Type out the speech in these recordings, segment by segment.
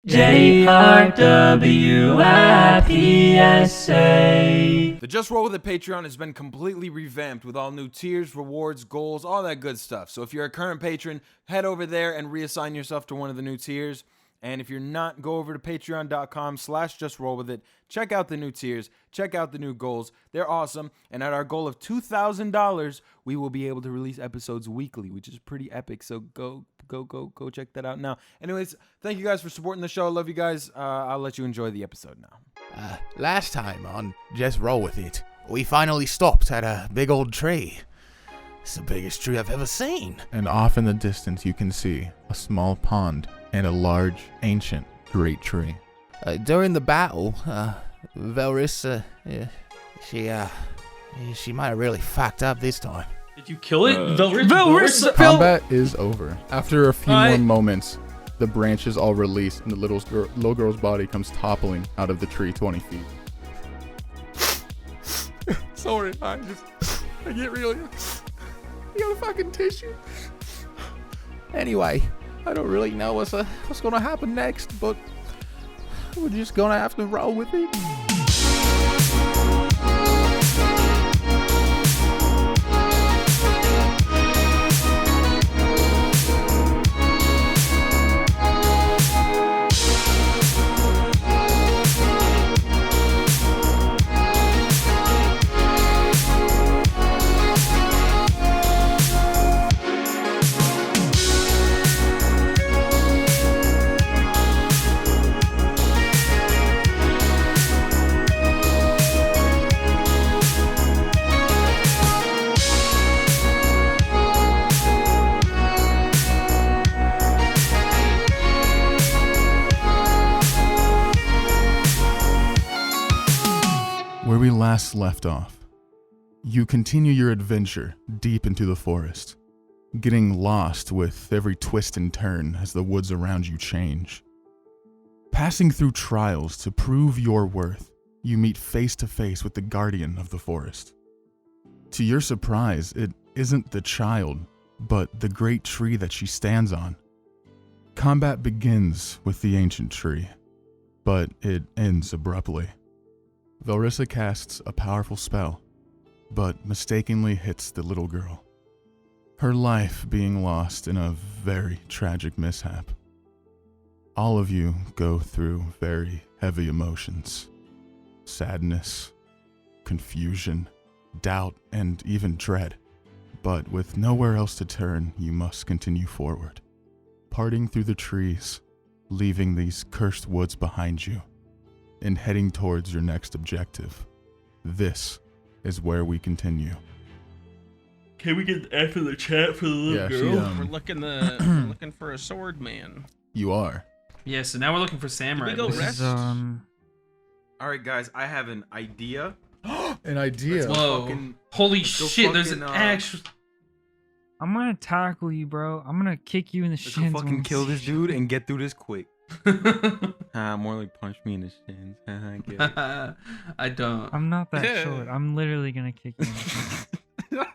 JRWIPSA. The Just Roll With It Patreon has been completely revamped with all new tiers, rewards, goals, all that good stuff. So if you're a current patron, head over there and reassign yourself to one of the new tiers. And if you're not, go over to patreon.com/justrowwithit. Check out the new tiers. Check out the new goals. They're awesome. And at our goal of $2,000, we will be able to release episodes weekly, which is pretty epic. So go check that out now. Anyways, thank you guys for supporting the show. I love you guys. I'll let you enjoy the episode now. Last time on Just Roll With It, we finally stopped at a big old tree. It's the biggest tree I've ever seen. And off in the distance you can see a small pond and a large, ancient, great tree. During the battle, Velrisa, she might have really fucked up this time. Did you kill it? Velrisa! Combat is over. After a few more moments, the branches all release and the little girl's body comes toppling out of the tree 20 feet. Sorry, I get really... You got a fucking tissue? Anyway, I don't really know what's gonna happen next, but we're just gonna have to roll with it. Where we last left off, you continue your adventure deep into the forest, getting lost with every twist and turn as the woods around you change. Passing through trials to prove your worth, you meet face to face with the guardian of the forest. To your surprise, it isn't the child, but the great tree that she stands on. Combat begins with the ancient tree, but it ends abruptly. Velrisa casts a powerful spell, but mistakenly hits the little girl, her life being lost in a very tragic mishap. All of you go through very heavy emotions: sadness, confusion, doubt, and even dread. But with nowhere else to turn, you must continue forward, parting through the trees, leaving these cursed woods behind you, and heading towards your next objective. This is where we continue. Can we get F in the chat for the little girl? We're looking for a sword man. You are. Yeah, so now we're looking for samurai. Did we go rest? Alright, guys, I have an idea. An idea? Whoa. Holy shit, there's an actual... I'm gonna tackle you, bro. I'm gonna kick you in the Let's shins. go fucking kill this dude and get through this quick. More like punch me in the shins. I don't. I'm not that short. I'm literally gonna kick you in the shins.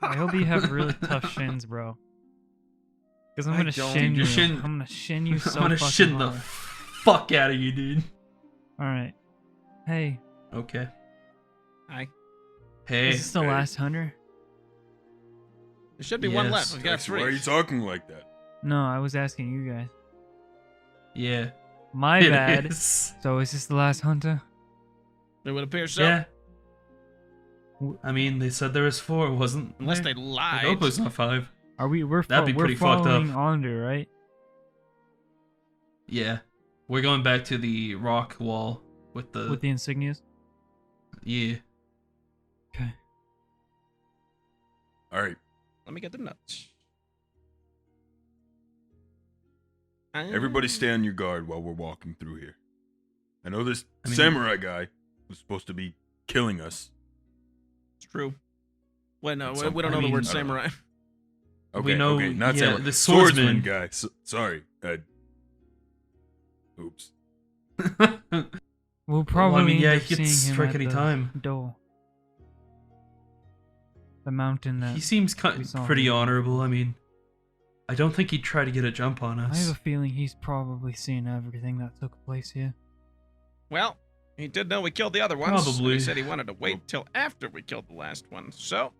I hope you have really tough shins, bro. Because I'm gonna shin you. I'm gonna shin you so fucking hard. I'm gonna shin the fuck out of you, dude. Alright. Hey. Okay. Hi. Hey. Is this the last hunter? There should be one left. We got three. Why are you talking like that? No, I was asking you guys. Yeah. My bad. So is this the last hunter? It would appear so. Yeah. I mean, they said there was 4, wasn't? Unless they lied. I hope it's not 5. That'd be pretty fucked up. Under, right? Yeah. We're going back to the rock wall with the insignias. Yeah. Okay. All right. Let me get the nuts. Everybody stay on your guard while we're walking through here. I know this samurai guy was supposed to be killing us. It's true. Wait, no, we don't know the word samurai. Okay, we know, not samurai. the swordsman guy. Sorry. Oops. We'll probably he end up gets seeing him strike at any the time. Door. The mountain that he seems pretty honorable. I mean, I don't think he'd try to get a jump on I have us. a feeling he's probably seen everything that took place here. Well, he did know we killed the other ones. Probably. He said he wanted to wait till after we killed the last one. So,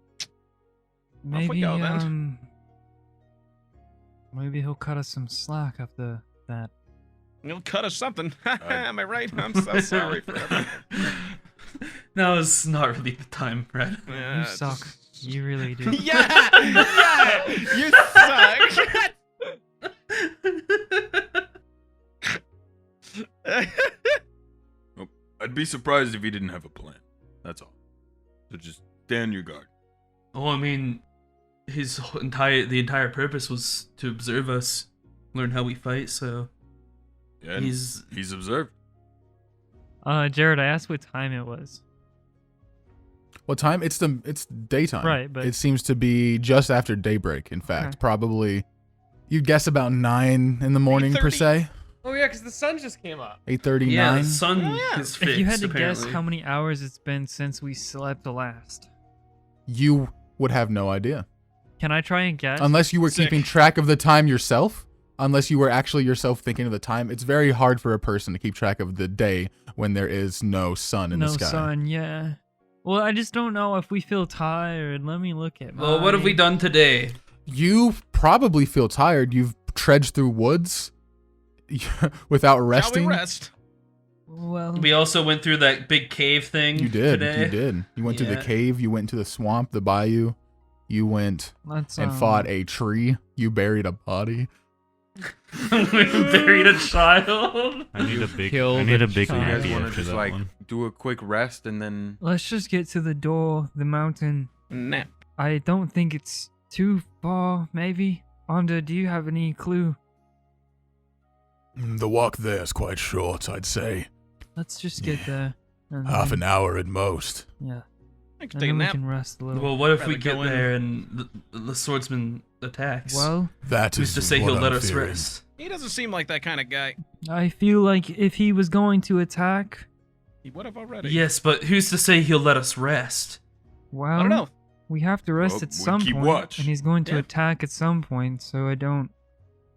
Maybe, off we go then. Maybe he'll cut us some slack after that. He'll cut us something. Am I right? I'm so sorry for everything. No, it's not really the time, Br'aad. Yeah, You suck. You really do. Yeah! Yeah! You suck! I'd be surprised if he didn't have a plan. That's all. So just stand your guard. Oh, I mean, the entire purpose was to observe us, learn how we fight. So Yeah, he's observed. Jared, I asked what time it was. What time? It's daytime. Right, but- it seems to be just after daybreak. In fact, Okay. probably you'd guess about 9 in the morning per 8:30. se. Oh yeah, because the sun just came up. 8:39. yeah. The sun Yeah. is fixed. If you had to apparently. guess how many hours it's been since we slept last, You would have no idea can I try and guess? unless you were Sick. keeping track of the time yourself. Unless you were actually yourself thinking of the time, it's very hard for a person to keep track of the day when there is no sun in no the sky. sun, yeah. Well, I just don't know if we feel tired. Let me look at Well, what have we mine. done today? You probably feel tired. You've trudged through woods without Shall resting. we rest? Well, We also went through that big cave thing. You did. Today. You did. You went to the Yeah. cave. You went to the swamp, the bayou. You went let's and fought a tree. You buried a body. We buried a child. I need a big Killed I need a a big child. You guys nappy want to after just that like one. do a quick rest and then Let's just get to the door, the mountain. Nap. I don't think it's too far, maybe. Onda, do you have any clue? The walk there is quite short, I'd say. Let's just get there. And Half then- an hour at most. Yeah. I And can take a then we nap. can rest a little. Well, what if Rather we get go in- there and the swordsman attacks? Well, That who's is to say what he'll I'm let us fearing. rest? He doesn't seem like that kind of guy. I feel like if he was going to attack, He would have already. Yes, but who's to say he'll let us rest? well, I don't know. we have to rest Well, at we some keep point, watch. and he's going to Yeah. attack at some point. So I don't.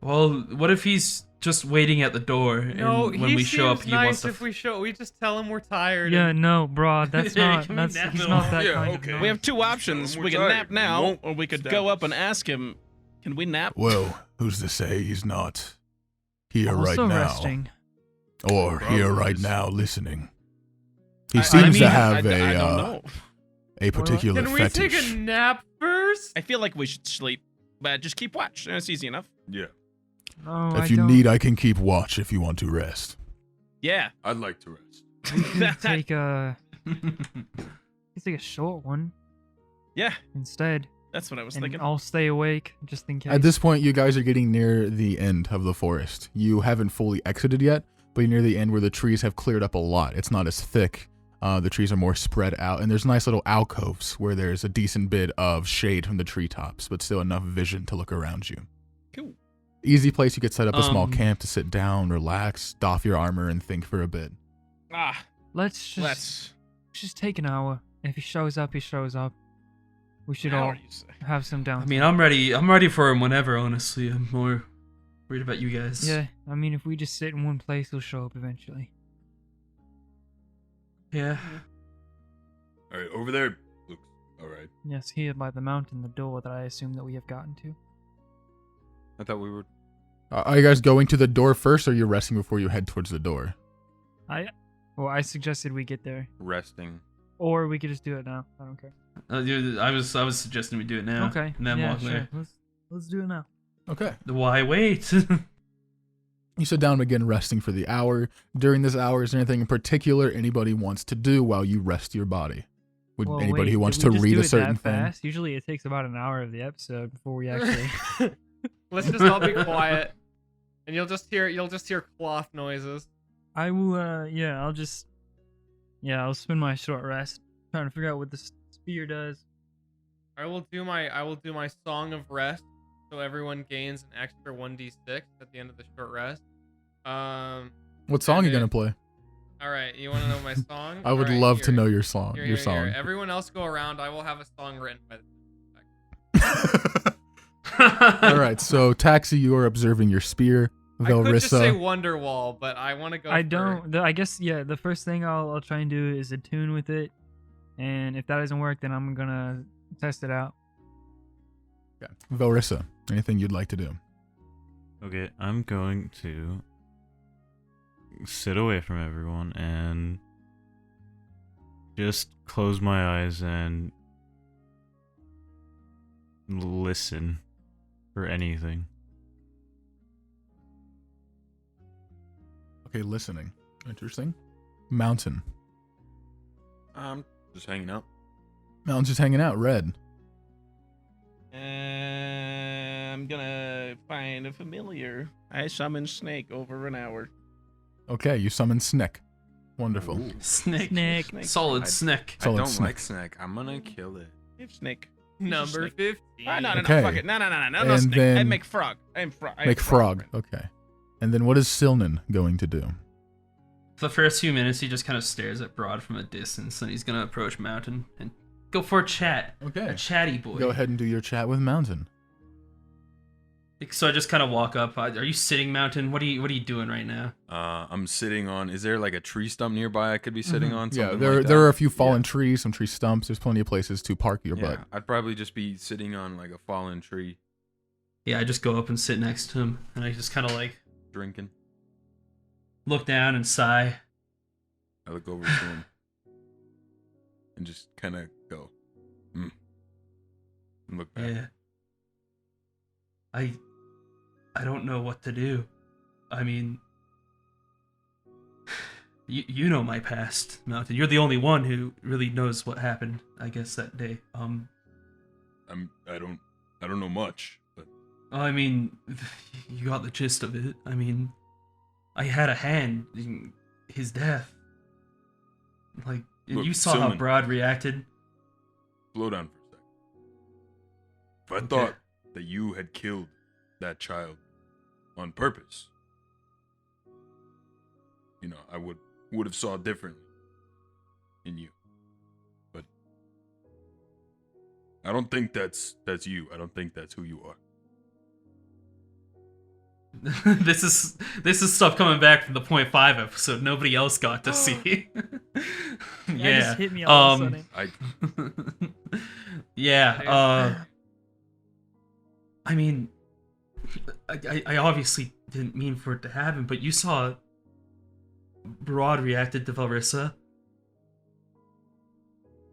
Well, what if he's just waiting at the door, and No, when he we show up, seems he wants nice to? if we show. We just tell him we're tired. Yeah, and- no, Br'aad, that's not. Can we That's nap he's it not all? that Yeah, kind okay. of. We nice. have two options. Tell him We we're can tired. nap We now, won't or we could stab go him. up and ask him. Can we nap? Well, who's to say he's not here right Also now? resting. Or Probably here right is. now listening. He I seems mean, to have I don't know. a particular Can we take fetish. a nap first? I feel like we should sleep, but just keep watch. It's easy enough. yeah, No, If I you don't. need, I can keep watch if you want to rest. Yeah. I'd like to rest. We could take a. we could take a short one Yeah, instead, that's what I was and thinking. I'll stay awake just in case. At this point, you guys are getting near the end of the forest. You haven't fully exited yet, but you're near the end where the trees have cleared up a lot. It's not as thick. The trees are more spread out, and there's nice little alcoves where there's a decent bit of shade from the treetops, but still enough vision to look around you. Cool. Easy place you could set up a small Um, camp to sit down, relax, doff your armor, and think for a bit. Ah, Let's just take an hour. If he shows up, he shows up. We should how all are you say? have some downtime. I mean, I'm ready. I'm ready for him whenever. Honestly, I'm more worried about you guys. Yeah, I mean, if we just sit in one place, he'll show up eventually. Yeah. All right, over there looks all right. Yes, here by the mountain, the door that I assume that we have gotten to. I thought we were. Are you guys going to the door first, or are you resting before you head towards the door? I suggested we get there, Resting. or we could just do it now. I don't care. I was suggesting we do it now. Okay. And then yeah, walk sure. there. Let's do it now. Okay. Why wait? You sit down and begin resting for the hour. During this hour, is there anything in particular anybody wants to do while you rest your body? Would Well, anybody wait, who wants did to we just read do a it certain that thing? fast? Usually it takes about an hour of the episode before we actually. Let's just all be quiet, and you'll just hear cloth noises. I will. I'll spend my short rest trying to figure out what the spear does. I will do my song of rest, so everyone gains an extra 1d6 at the end of the short rest. What song are you and gonna it- play? All right, you want to know my song? I would All right, love to here. know your song. Here, your here, song. here. Everyone else go around. I will have a song written by the All right, so Taxi, you are observing your spear. I could just say Velrisa, Wonderwall, but I want to go. I don't. I guess yeah. The first thing I'll try and do is attune with it, and if that doesn't work, then I'm gonna test it out. okay. Velrisa, anything you'd like to do? Okay, I'm going to sit away from everyone and just close my eyes and listen for anything. Okay, listening. Interesting. Mountain. Just hanging out. Mountain's just hanging out. Red. I'm gonna find a familiar. I summoned Snake over an hour. Okay, you summon Snick. Wonderful. Ooh. Snake. Snake. Solid I- Snick. I Solid don't Snick. like snack. I'm gonna kill it. If Snake. Number Snake. 15. No, Okay. fuck it. No, no And Snake. I then- make frog. I'm frog. Make frog. Okay. And then what is Silnan going to do? For the first few minutes, he just kind of stares at Br'aad from a distance, and he's gonna approach Mountain and go for a chat. Okay. A chatty boy. Go ahead and do your chat with Mountain. So I just kind of walk up. Are you sitting, Mountain? What are you doing right now? I'm sitting on. Is there like a tree stump nearby I could be sitting on? Yeah, Something there like there that? are a few fallen trees, some tree stumps. There's plenty of places to park your butt. I'd probably just be sitting on like a fallen tree, Yeah, I just go up and sit next to him, and I just kind of like drinking. look down and sigh. I look over to him and just kind of go, and look back. Yeah. I don't know what to do. I mean, you know my past, Mountain. You're the only one who really knows what happened, I guess, that day. I don't know much, but I mean, you got the gist of it. I mean, I had a hand in his death. Like, Look, you saw how Silman. Br'aad reacted. slow down for a second. If I Okay. thought that you had killed that child on purpose, I would have saw differently in you. But I don't think that's you. I don't think that's who you are. This is stuff coming back from the 0.5 episode nobody else got to see. Yeah, just hit me all of a sudden. Yeah, I mean, I obviously didn't mean for it to happen, but you saw Br'aad reacted to Velrisa.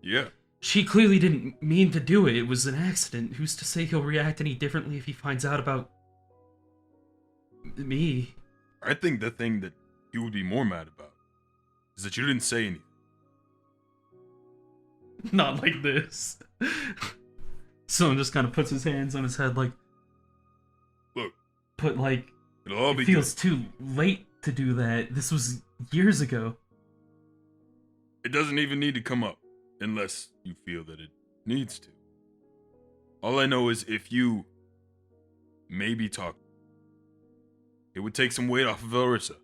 Yeah. She clearly didn't mean to do it. It was an accident. Who's to say he'll react any differently if he finds out about me? I think the thing that he would be more mad about is that you didn't say anything. Not like this. Someone just kind of puts his hands on his head like, Look, but like, it'll all be it feels too late to do that. This was years ago. It doesn't even need to come up unless you feel that it needs to. All I know is if you maybe talk, it would take some weight off of Velrisa.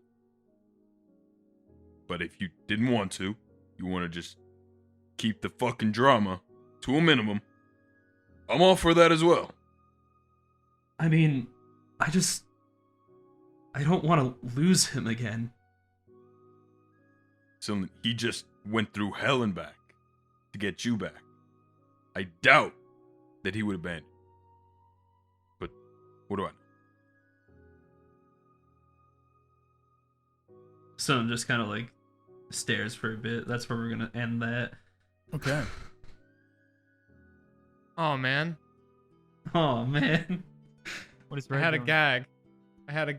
But if you didn't want to, you want to just keep the fucking drama to a minimum, I'm all for that as well. I mean, I don't want to lose him again. So he just went through hell and back to get you back. I doubt that he would abandon you. But what do I know? So just kind of like stares for a bit. That's where we're gonna end that. Okay. Oh man, Oh man. What is I Red had a doing?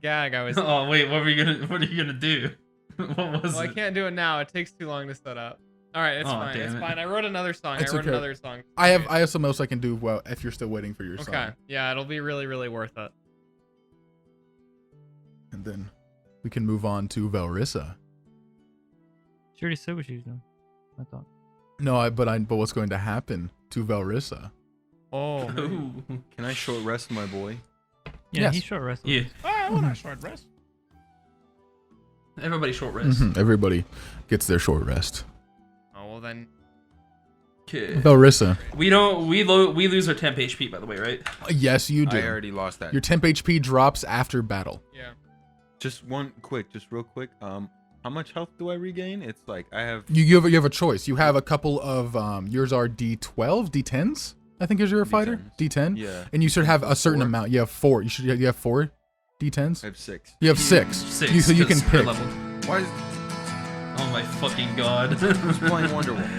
gag. I was. Oh wait, what are you gonna do? What was Well, I it? can't do it now. It takes too long to set up. All right, it's Aw, fine. damn It's it. fine. I wrote another song. It's I wrote okay. another song. I have something else I can do well if you're still waiting for your song. Okay. Yeah, it'll be really, really worth it. And then we can move on to Velrisa. She already said what she was doing. I thought. No, but what's going to happen to Velrisa? Oh. Ooh. Can I short rest my boy? Yeah, Yes. he's short wrestled. Yeah. I want a short rest. Everybody short rest. Everybody gets their short rest. Oh well then. Okay. Velrisa. We don't. We lose our temp HP, by the way, right? Yes, you do. I already lost that. Your temp HP drops after battle. Yeah. Just real quick. How much health do I regain? It's like I have. You have a choice. You have a couple of yours are D12, D10s. I think is your fighter. D10. Yeah. And you should have a certain 4. amount. You have 4. You have 4 D10s. I have 6. You have 6. 6. So you can pick. Level. Why is Oh my fucking god. who's playing Wonder Woman?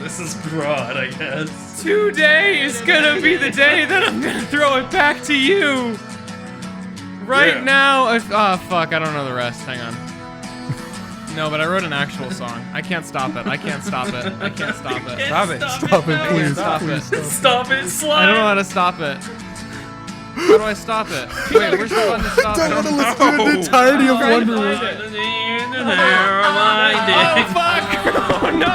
This is Br'aad, I guess. Today is gonna be the day that I'm gonna throw it back to you. Right now, fuck, I don't know the rest. Hang on. No, but I wrote an actual song. I can't stop it. I can't stop it. I can't stop it. Stop it. Stop it, please. Stop it. Stop it, slide. I don't know how to stop it. How do I stop it? Wait, where's the button to stop Don't want it? to listen to the entirety of trying to Wonder find Woman. it. Oh, fuck! Oh, no!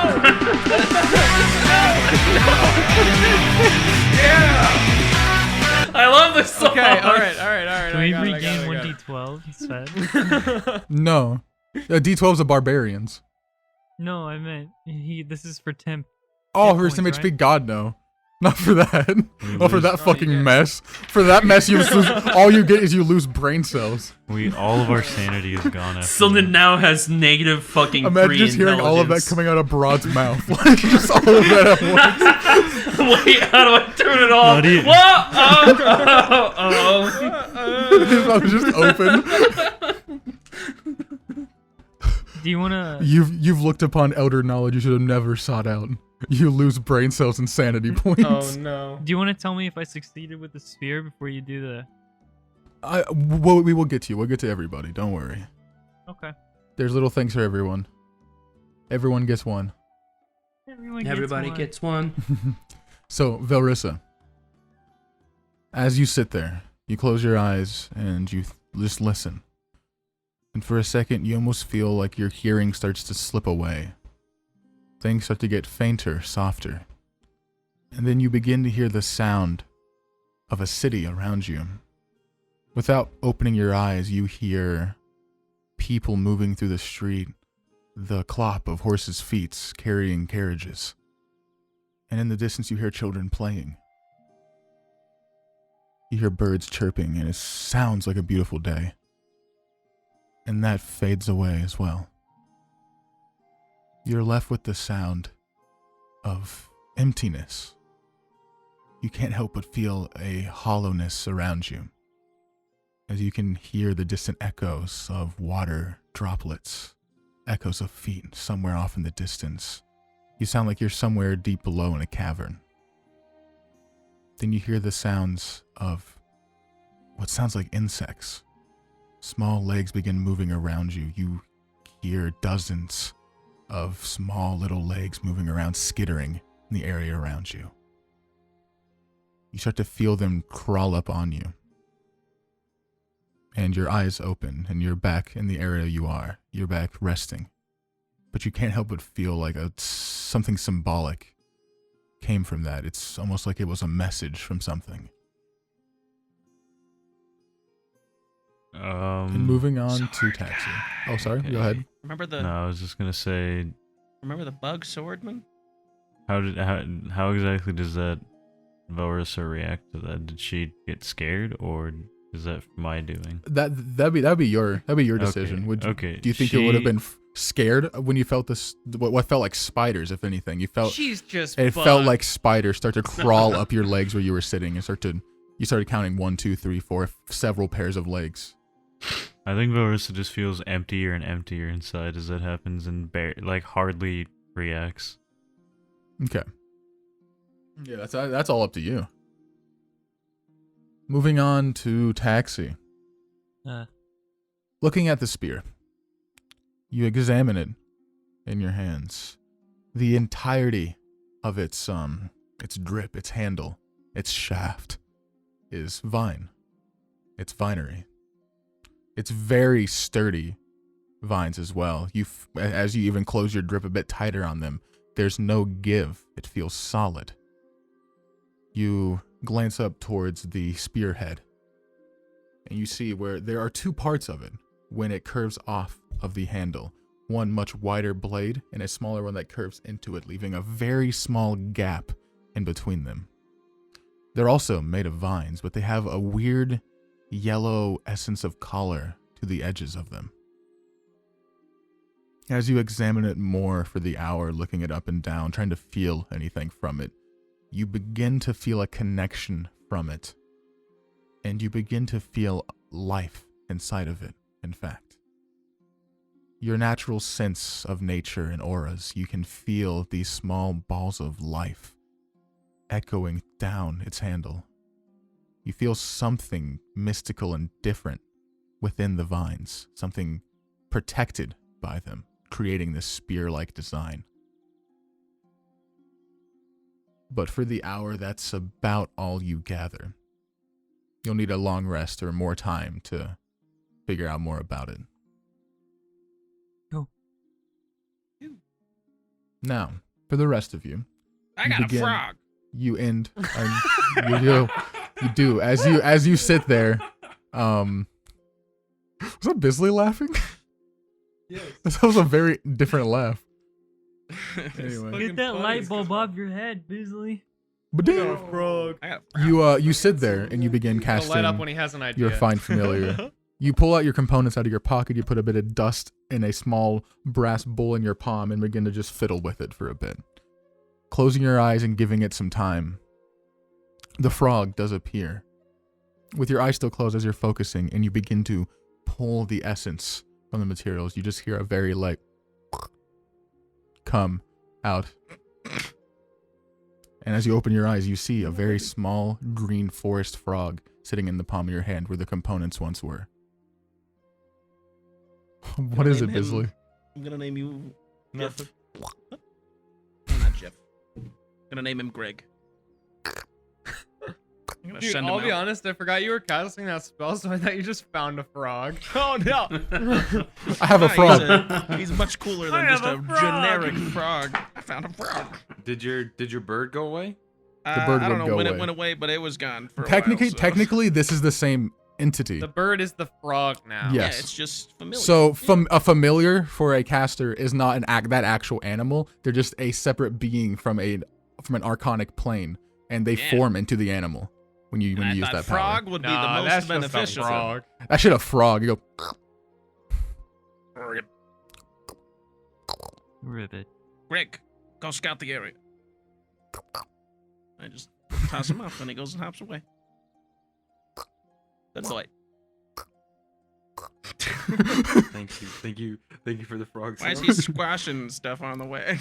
I love this song. Okay, alright. Can we regain 1d12 instead? No. D12's a barbarians. No, I meant this is for temp. Oh, Hit for some points, HP, right? God no. Not for that. Oh, for that No, fucking you get- mess. For that mess, you lose, all you get is you lose brain cells. All of our sanity is gone after. Sylvan now has negative fucking Imagine 3 just hearing all of that intelligence. coming out of Br'aad's mouth. Like, just all of that at once. Wait, how do I turn it off? Not even- What? Oh. His mouth just open. Do you wanna? You've looked upon elder knowledge you should have never sought out. You lose brain cells and sanity points. Oh no. Do you want to tell me if I succeeded with the sphere before you do the? We will get to you. We'll get to everybody. Don't worry. Okay. There's little things for everyone. Everyone gets one. Everybody gets one. So, Velrisa, as you sit there, you close your eyes and you just listen. And for a second, you almost feel like your hearing starts to slip away. Things start to get fainter, softer. And then you begin to hear the sound of a city around you. Without opening your eyes, you hear people moving through the street, the clop of horses' feet carrying carriages. And in the distance, you hear children playing. You hear birds chirping, and it sounds like a beautiful day. And that fades away as well. You're left with the sound of emptiness. You can't help but feel a hollowness around you, as you can hear the distant echoes of water droplets, echoes of feet somewhere off in the distance. You sound like you're somewhere deep below in a cavern. Then you hear the sounds of what sounds like insects. Small legs begin moving around you. You hear dozens of small little legs moving around, skittering in the area around you. You start to feel them crawl up on you. And your eyes open, and you're back in the area you are. You're back resting. But you can't help but feel like something symbolic came from that. It's almost like it was a message from something. And moving on to Taxi. Oh, sorry. Okay. Go ahead. Remember the No, I was just gonna say, bug swordman? how exactly does that Velrisa react to that? Did she get scared, or is that my doing? That'd be your decision. Okay. Do you think you would have been scared when you felt this? What felt like spiders, if anything? You felt She's just. it felt like spiders start to crawl up your legs where you were sitting and you started counting 1, 2, 3, 4, several pairs of legs. I think Velrisa just feels emptier and emptier inside as that happens, and hardly reacts. Okay. Yeah, that's all up to you. Moving on to Taxi. Looking at the spear, you examine it in your hands. The entirety of its drip, its handle, its shaft is vine. It's vinery. It's very sturdy vines as well. As you even close your grip a bit tighter on them, there's no give. It feels solid. You glance up towards the spearhead, and you see where there are 2 parts of it when it curves off of the handle. one much wider blade and a smaller one that curves into it, leaving a very small gap in between them. They're also made of vines, but they have a weird yellow essence of color to the edges of them. As you examine it more for the hour, looking it up and down, trying to feel anything from it, you begin to feel a connection from it. And you begin to feel life inside of it, in fact. Your natural sense of nature and auras, you can feel these small balls of life echoing down its handle. You feel something mystical and different within the vines, something protected by them, creating this spear-like design. But for the hour, that's about all you gather. You'll need a long rest or more time to figure out more about it. Go. Now, for the rest of you, I got a frog. You end. You do. As you sit there, was that Bisley laughing? Yes. That was a very different laugh. Anyway. Get that light bulb off your head, Bisley. But I got a frog. you sit there and you begin casting Light up when he has an idea. your Find Familiar. You pull out your components out of your pocket, you put a bit of dust in a small brass bowl in your palm and begin to just fiddle with it for a bit. Closing your eyes and giving it some time, the frog does appear. With your eyes still closed as you're focusing, and you begin to pull the essence from the materials, you just hear a very light come out. And as you open your eyes, you see a very small green forest frog sitting in the palm of your hand where the components once were. What is it, Bisley? I'm gonna name you Nothing. Jeff. No, not Jeff. I'm gonna name him Greg. I'm gonna Dude, send him I'll be out. honest, I forgot you were casting that spell, so I thought you just found a frog. Oh no! I have a frog. He's much cooler than just a generic frog. I found a frog. Did your bird go away? The bird I don't would know go when away. it went away, but it was gone for a Technically, while, so. technically, this is the same entity. The bird is the frog now. Yes. Yeah, it's just familiar. So, a familiar for a caster is not that actual animal. They're just a separate being from an archonic plane, and they form into the animal when you I use thought that frog power. would be Nah, the that's most just a beneficial. frog. That shit a frog. You go. Ribbit. Greg, go scout the area. I just toss him up, and he goes and hops away. Good boy. Thank you for the frog. Why is sound. he squashing stuff on the way?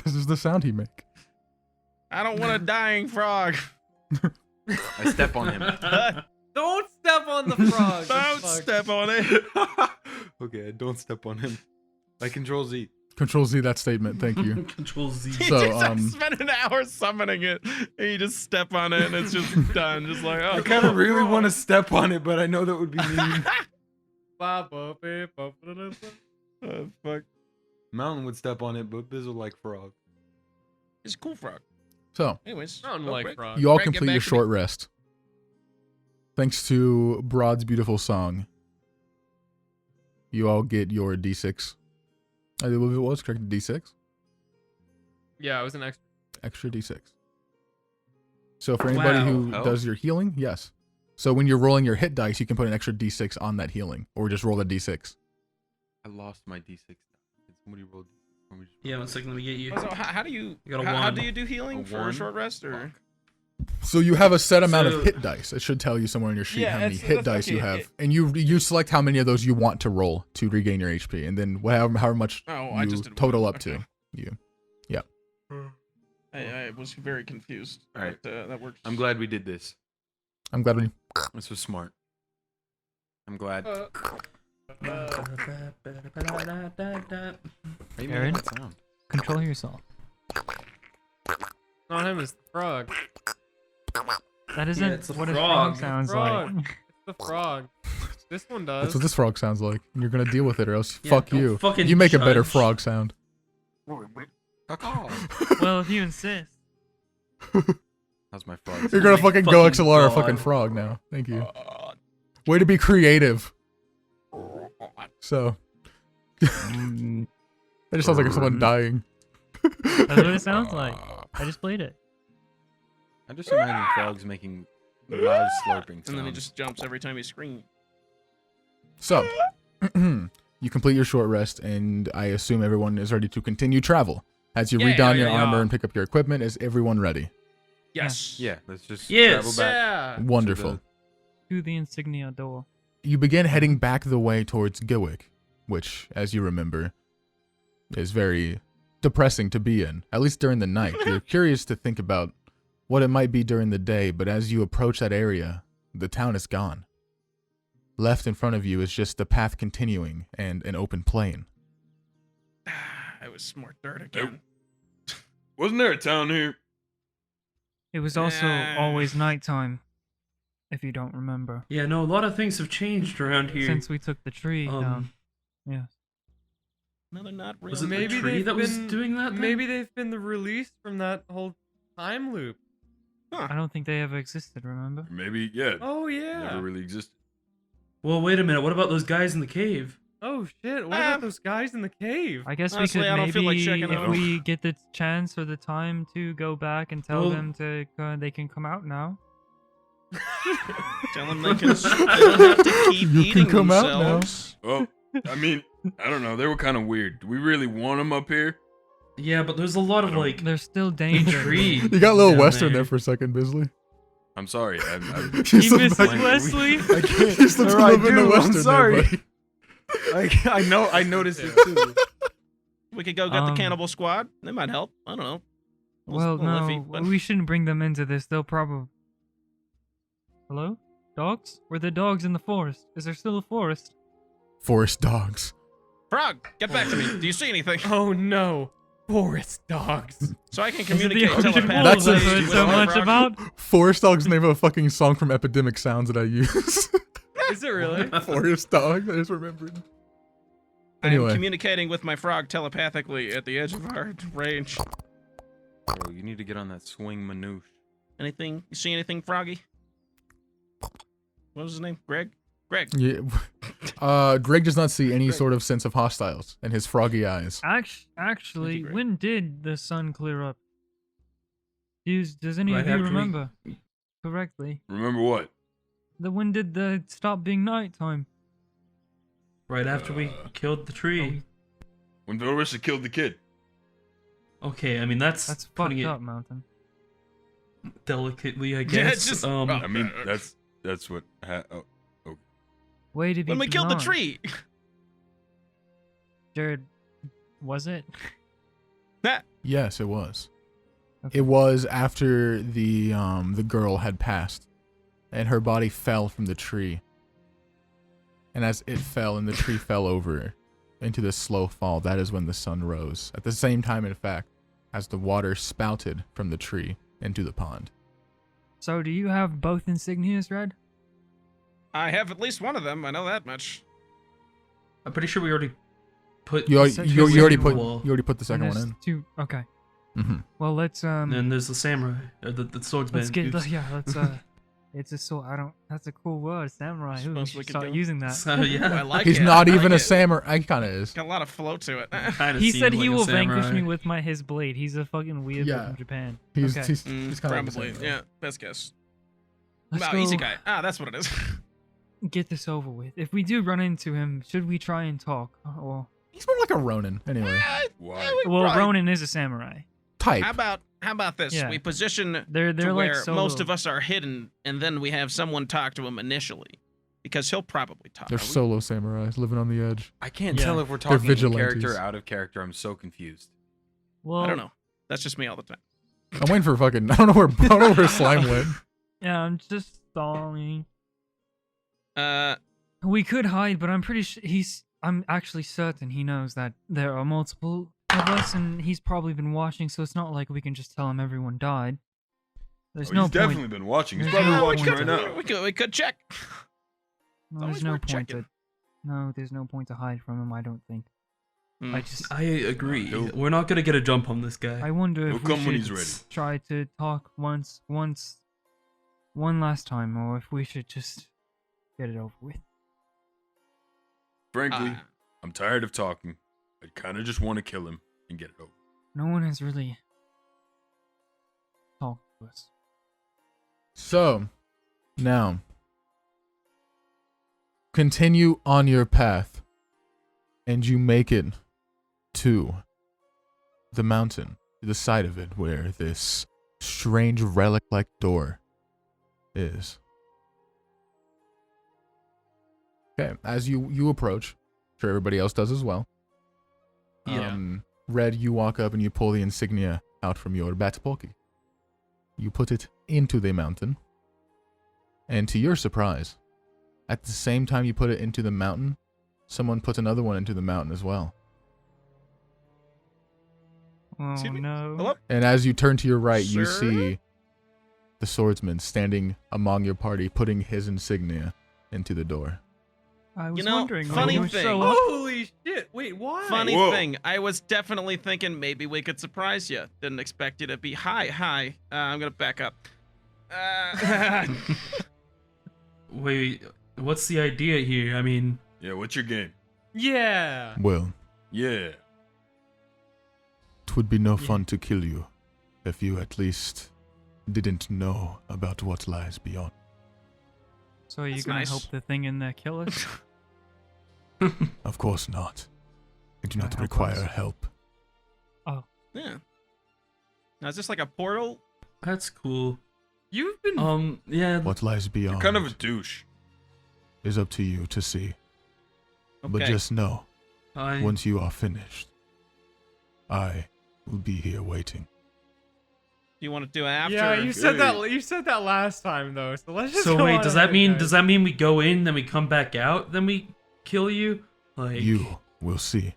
This is the sound he make. I don't want a dying frog. I step on him. Don't step on the frog. Don't Fuck. step on it. Okay, don't step on him. I control Z. Control Z that statement. Thank you. Control Z. He So, just spent an hour summoning it, and you just step on it, and it's just done. Just like, oh, I kind of really want to step on it, but I know that would be mean. Oh, fuck. Mountain would step on it, but Bizzle like frog. It's a cool frog. So, Anyways, Sound oh, like Greg. frog. you all Greg, get complete back your to me. short rest. Thanks to Br'aad's beautiful song, you all get your D6. I believe it was correct. D6. Yeah, it was an extra. Extra D6. So for anybody who Wow. does your healing, yes. So when you're rolling your hit dice, you can put an extra D6 on that healing, or just roll a D6. I lost my D6. Did somebody roll D6 for me? Yeah, 1 second, let me get you. So how do you, You got a how wand. do you do healing A for a wand? short rest, or? So you have a set amount So- of hit dice. It should tell you somewhere on your sheet Yeah, how many it's- hit that's dice you okay. have, and you select how many of those you want to roll to regain your HP, and then however much Oh, you I just did total one. up to Okay. you. I was very confused. All right. But, that works. I'm glad we did this. I'm glad we. This was smart. I'm glad. Uh, How you Aaron? making that sound? Control yourself. Not him, it's the frog. That isn't it's a what a frog. frog sounds Frog. like. It's the frog. This one does. That's what this frog sounds like, and you're gonna deal with it, or else Yeah, fuck don't you. fucking You make a better judge. frog sound. Well, if you insist. How's my frog? You're gonna my fucking go fucking XLR a God. fucking frog now. Thank you. Uh, Way to be creative. So, That just sounds like someone dying. That's what it sounds like. I just played it. I just imagine frogs making loud slurping sounds. And then he just jumps every time he screams. So, you complete your short rest, and I assume everyone is ready to continue travel. As you re-don your armor and pick up your equipment, is everyone ready? Yes. Yeah, let's just travel back. Wonderful. To the insignia door. You begin heading back the way towards Gilwick, which, as you remember, is very depressing to be in, at least during the night. You're curious to think about what it might be during the day, but as you approach that area, the town is gone. Left in front of you is just the path continuing and an open plain. I was more dirt again. Wasn't there a town here? It was also always nighttime, if you don't remember. Yeah, no, a lot of things have changed around here. Since we took the tree down. Yeah. No, they're not real. Was it the tree that was doing that then? Maybe they've been released from that whole time loop. Huh. I don't think they ever existed, remember? Maybe, yeah. Oh, yeah. Never really existed. Well, wait a minute. What about those guys in the cave? Oh, shit. What about those guys in the cave? I guess Honestly, we could I don't feel like maybe, checking if out. we get the chance or the time to go back and tell them to they can come out now. Tell them they don't have to keep eating come out now. themselves. Well, I mean, I don't know. They were kind of weird. Do we really want them up here? Yeah, but there's a lot of like There's still danger. tree. You got a little down Western there for a second, Bisley. I'm sorry. You You missed it, Wesley. I can't. You slipped a little bit of Western I'm sorry. there, buddy. I know. I noticed it too. We could go get the cannibal squad. They might help. I don't know. Well, Little no, iffy, but- we shouldn't bring them into this. They'll probably... Hello? Dogs? Were there dogs in the forest? Is there still a forest? Forest dogs. Frog, get back to me. Do you see anything? Oh, no. Forest dogs. So I can Is it the communicate ocean telepathically. wolves I've heard so much Frog? about? Forest dogs name of a fucking song from Epidemic Sounds that I use. Is it really? Forest dog. I just remembered. I'm Anyway. communicating with my frog telepathically at the edge of our range. Bro, you need to get on that swing manoosh. Anything? You see anything, Froggy? What was his name? Greg? Greg. Yeah. Greg does not see any sort of sense of hostiles in his froggy eyes. Actually, Greg. when did the sun clear up? Does any Right of you after we- remember correctly? Remember what? When did the stop being nighttime? right after we killed the tree. When Velrisa killed the kid. Okay, I mean that's Fucked putting it up, Mountain. delicately, I Yeah, guess. it's just- I mean, that's what. Way to be When we killed the blunt. tree. Jared, was it? Yes, it was. Okay. It was after the girl had passed, and her body fell from the tree. And as it fell and the tree fell over into the slow fall, that is when the sun rose. At the same time, in fact, as the water spouted from the tree into the pond. So, do you have both insignias, Red? I have at least one of them. I know that much. I'm pretty sure we already put. You the already second put the second one in. Two. Okay. Mm-hmm. Well, let's And then there's the samurai, the swordsman. let's get Oops. let's it's a sword. That's a cool word, samurai. Ooh, we Suppose we should could start do. using that. So yeah, I like He's it. not I even like a it. samurai. He kind of is. Got a lot of flow to it. Kinda He seemed said like he a will vanquish samurai. me with his blade. He's a fucking weirdo Yeah. from Japan. He's Okay. he's kind of Probably. Yeah, best guess. Let's Wow, go easy guy. Ah, that's what it is. get this over with. If we do run into him, should we try and talk? Or He's more like a Ronin, anyway. Why? well, Ronin is a samurai. Type. How about this? Yeah. We position They're to like where solo. most of us are hidden, and then we have someone talk to him initially, because he'll probably talk. They're solo samurais living on the edge. I can't Yeah. tell if we're talking in vigilantes. character or out of character. I'm so confused. Well, I don't know. That's just me all the time. I'm waiting for fucking. I don't know where Slime went. Yeah, I'm just stalling. Uh, We could hide, but I'm pretty sure I'm actually certain he knows that there are multiple of us, and he's probably been watching. So it's not like we can just tell him everyone died. There's no he's point. definitely been watching. He's There's probably no watching point right to- now. we could check. No, always there's no worth point checking. to. No, there's no point to hide from him. I don't think. Hmm. I just. I agree. Nope. We're not gonna get a jump on this guy. I wonder He'll if we come when should he's ready. try to talk one last time, or if we should just get it over with. Frankly, I'm tired of talking. I kind of just want to kill him and get it over. No one has really talked to us. So, now, continue on your path, and you make it to the mountain, to the side of it where this strange relic-like door is. Okay, as you approach, I'm sure everybody else does as well. Yeah. Red, you walk up and you pull the insignia out from your batpolky. You put it into the mountain, and to your surprise, at the same time you put it into the mountain, someone puts another one into the mountain as well. Oh Excuse me? no. Hello? And as you turn to your right, you Sir? see the swordsman standing among your party, putting his insignia into the door. I was know, wondering when funny you would thing. show up. Holy shit! Wait, why? Funny Whoa. thing, I was definitely thinking maybe we could surprise you. Didn't expect you to be hi. I'm gonna back up. Wait, what's the idea here? I mean, Yeah, what's your game? Yeah. Well, Yeah. it would be no fun to kill you if you at least didn't know about what lies beyond. So are you That's gonna nice. help the thing in there kill us? Of course not. I do not Help require us. help. Yeah. Now is this like a portal? that's cool. You've been. Yeah. What lies beyond You're kind of a douche. is up to you to see. But Okay. just know, I, once you are finished, I will be here waiting. Do you want to do it after? Yeah, you said Hey. that. You said that last time though. So let's just. so go wait, on does that ahead, mean guys. we go in, then we come back out, then we kill you? Like You will see.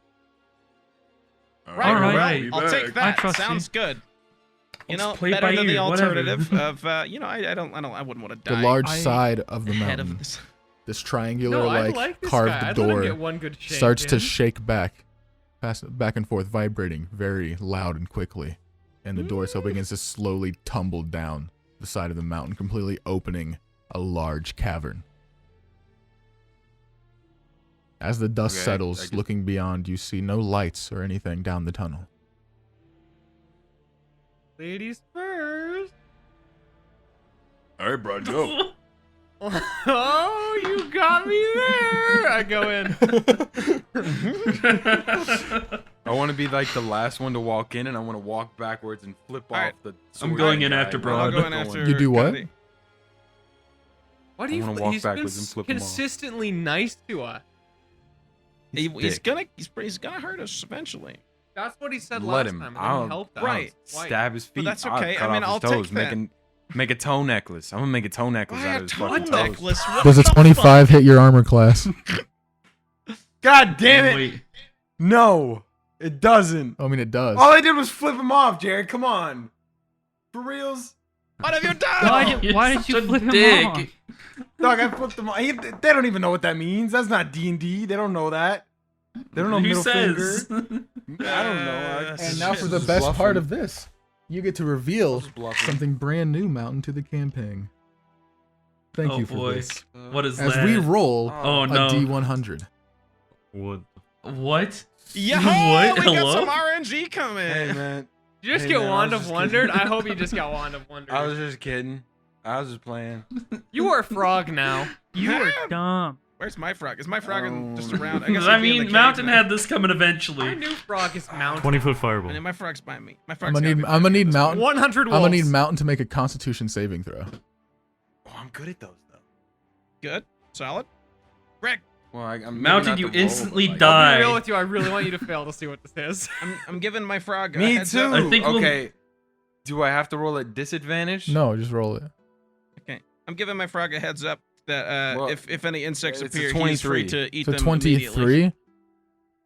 Right, All well, right. I'll take I that. trust Sounds good. You Let's know, play it better by than the ear, whatever. alternative of, I wouldn't want to The die large I- side of the ahead mountain, of this. this triangular No, I like like this carved guy. I'd let him door, get one good shake starts to in. shake back and forth, vibrating very loud and quickly. And the door itself begins to slowly tumble down the side of the mountain, completely opening a large cavern. As the dust Okay, settles, I just- looking beyond, you see no lights or anything down the tunnel. Ladies first. All right, Br'aad, go. Oh, you got me there. I go in. I want to be like the last one to walk in, and I want to walk backwards and flip All off right. the. I'm sword going in guy, after bro. Br'aad. I'll go in Going. after. You do what? Kennedy. Why do I you? wanna walk He's been backwards and flip him off. consistently nice to us. He's dick. gonna hurt us eventually. That's what he said Let last him. time. And then I'll- he helped us. Right. Why? Stab his feet. that's I'll okay. cut I mean, off his I'll toes. take that. Make a toe necklace. I'm gonna make a toe necklace Why out a of his toe fucking toes. necklace? What Does a the 25 hit your armor class? God damn it! Wait, No, it doesn't. I mean, it does. All I did was flip him off, Jared. Come on. For reals? What have you done? Why did you such a flip him dick. off? Dog, I flipped them off. They don't even know what that means. That's not D&D. They don't know that. They don't know Who middle says? finger. I don't know. And now Shit. for the Just best bluffing. part of this. You get to reveal Just bluffing. something brand new, Mountain, to the campaign. Thank Oh you for boy, this. what is As that? we roll Oh a no! D100. What? What? Yeah, What? we got Hello? some RNG coming. Hey, man. Did you just Hey, get man, I Wand was of just Wondered? kidding. I hope you just got Wand of Wondered. I was just kidding. I was just playing. You are a frog now. You are Yeah. dumb. Where's my frog? Is my frog just Oh. around? I guess I he'd be in the mean, cave Mountain now. had this coming I I eventually. knew frog is Mountain. 20-foot fireball. And my frog's by me. My I'm frog's gonna gotta need be Mountain. 100 I'm wolves. gonna need Mountain to make a Constitution saving throw. Oh, I'm good at those, though. Good. Solid. Greg, Well, I'm maybe Mountain, not you the roll, instantly but, like- die. I'll be real with you. I really want you to fail to see what this is. I'm giving my frog a Me heads too. up. I think we'll- Okay. Do I have to roll at disadvantage? No, just roll it. Okay. I'm giving my frog a heads up that Well, if any insects it's a appear, he's free 23. to eat So them immediately. 23.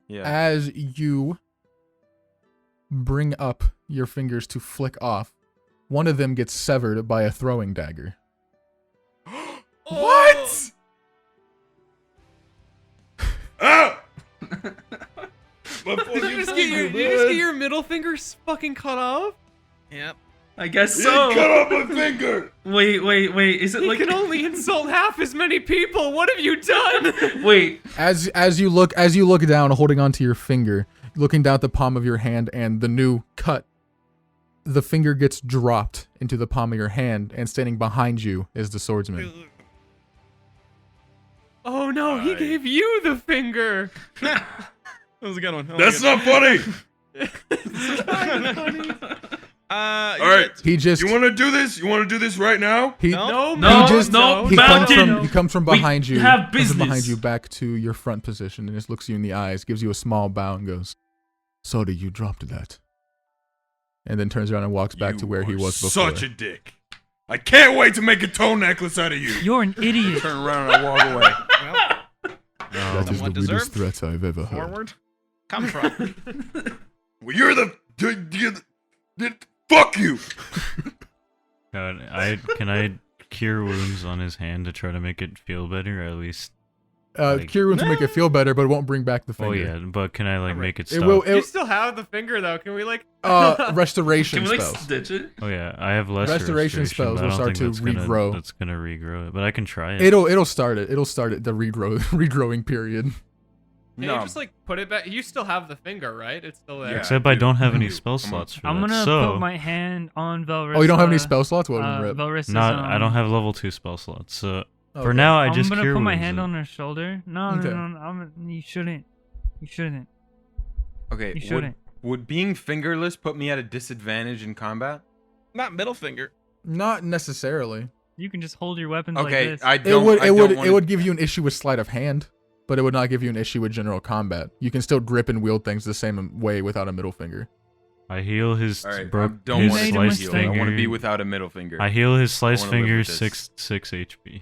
Yeah. As you bring up your fingers to flick off, one of them gets severed by a throwing dagger. What? Ah! Did you just get your middle finger fucking cut off? Yep. I guess so. Cut off my finger! Wait. Is it He like can only insult half as many people. What have you done? Wait. As you look down, holding onto your finger, looking down at the palm of your hand and the new cut, the finger gets dropped into the palm of your hand, and standing behind you is the swordsman. Oh no, he gave you the finger. That was a good one. That's not funny! All Alright, He just you wanna do this? You wanna do this right now? he No, No, he just no, he Mountain. comes from We behind you, have comes from behind business. you back to your front position, and just looks you in the eyes, gives you a small bow, and goes, "Sorry, you dropped that." And then turns around and walks back to where he was before. Such a dick. I can't wait to make a toe necklace out of you. You're an idiot. Turn around and I walk away. That is the Somewhat weirdest deserved. threat I've ever heard. Forward. Come from. Well, you're the fuck you. God, can I cure wounds on his hand to try to make it feel better, or at least? Like- Cure wounds will make it feel better, but it won't bring back the finger. Oh yeah, but can I like make it It stop? will. You still have the finger though. Can we like? Restoration Can we like spells. stitch it? Oh yeah, I have less Restoration spells but I will don't start think to that's regrow. That's gonna regrow it, but I can try it. It'll start it. It'll start at the regrowing period. Can you just like put it back? You still have the finger, right? It's still there. Yeah. Except I don't have any Come spell on. slots for I'm that. gonna So put my hand on Velrisa. Oh, you don't have any spell slots? What rip? Velrisa's, I don't have level 2 spell slots. So for Okay. now, I I'm just gonna cure put my wounds hand it. on her shoulder. No, Okay. you shouldn't. You shouldn't. Okay, You shouldn't. would being fingerless put me at a disadvantage in combat? Not middle finger. Not necessarily. You can just hold your weapons Okay, like this. I It don't. would. I It don't would. wanna- It would give you an issue with sleight of hand, but it would not give you an issue with general combat. You can still grip and wield things the same way without a middle finger. I heal his All right, I broke don't his want to sliced heal. finger. I want to be without a middle finger. I heal his sliced wanna live finger with this. 6 HP.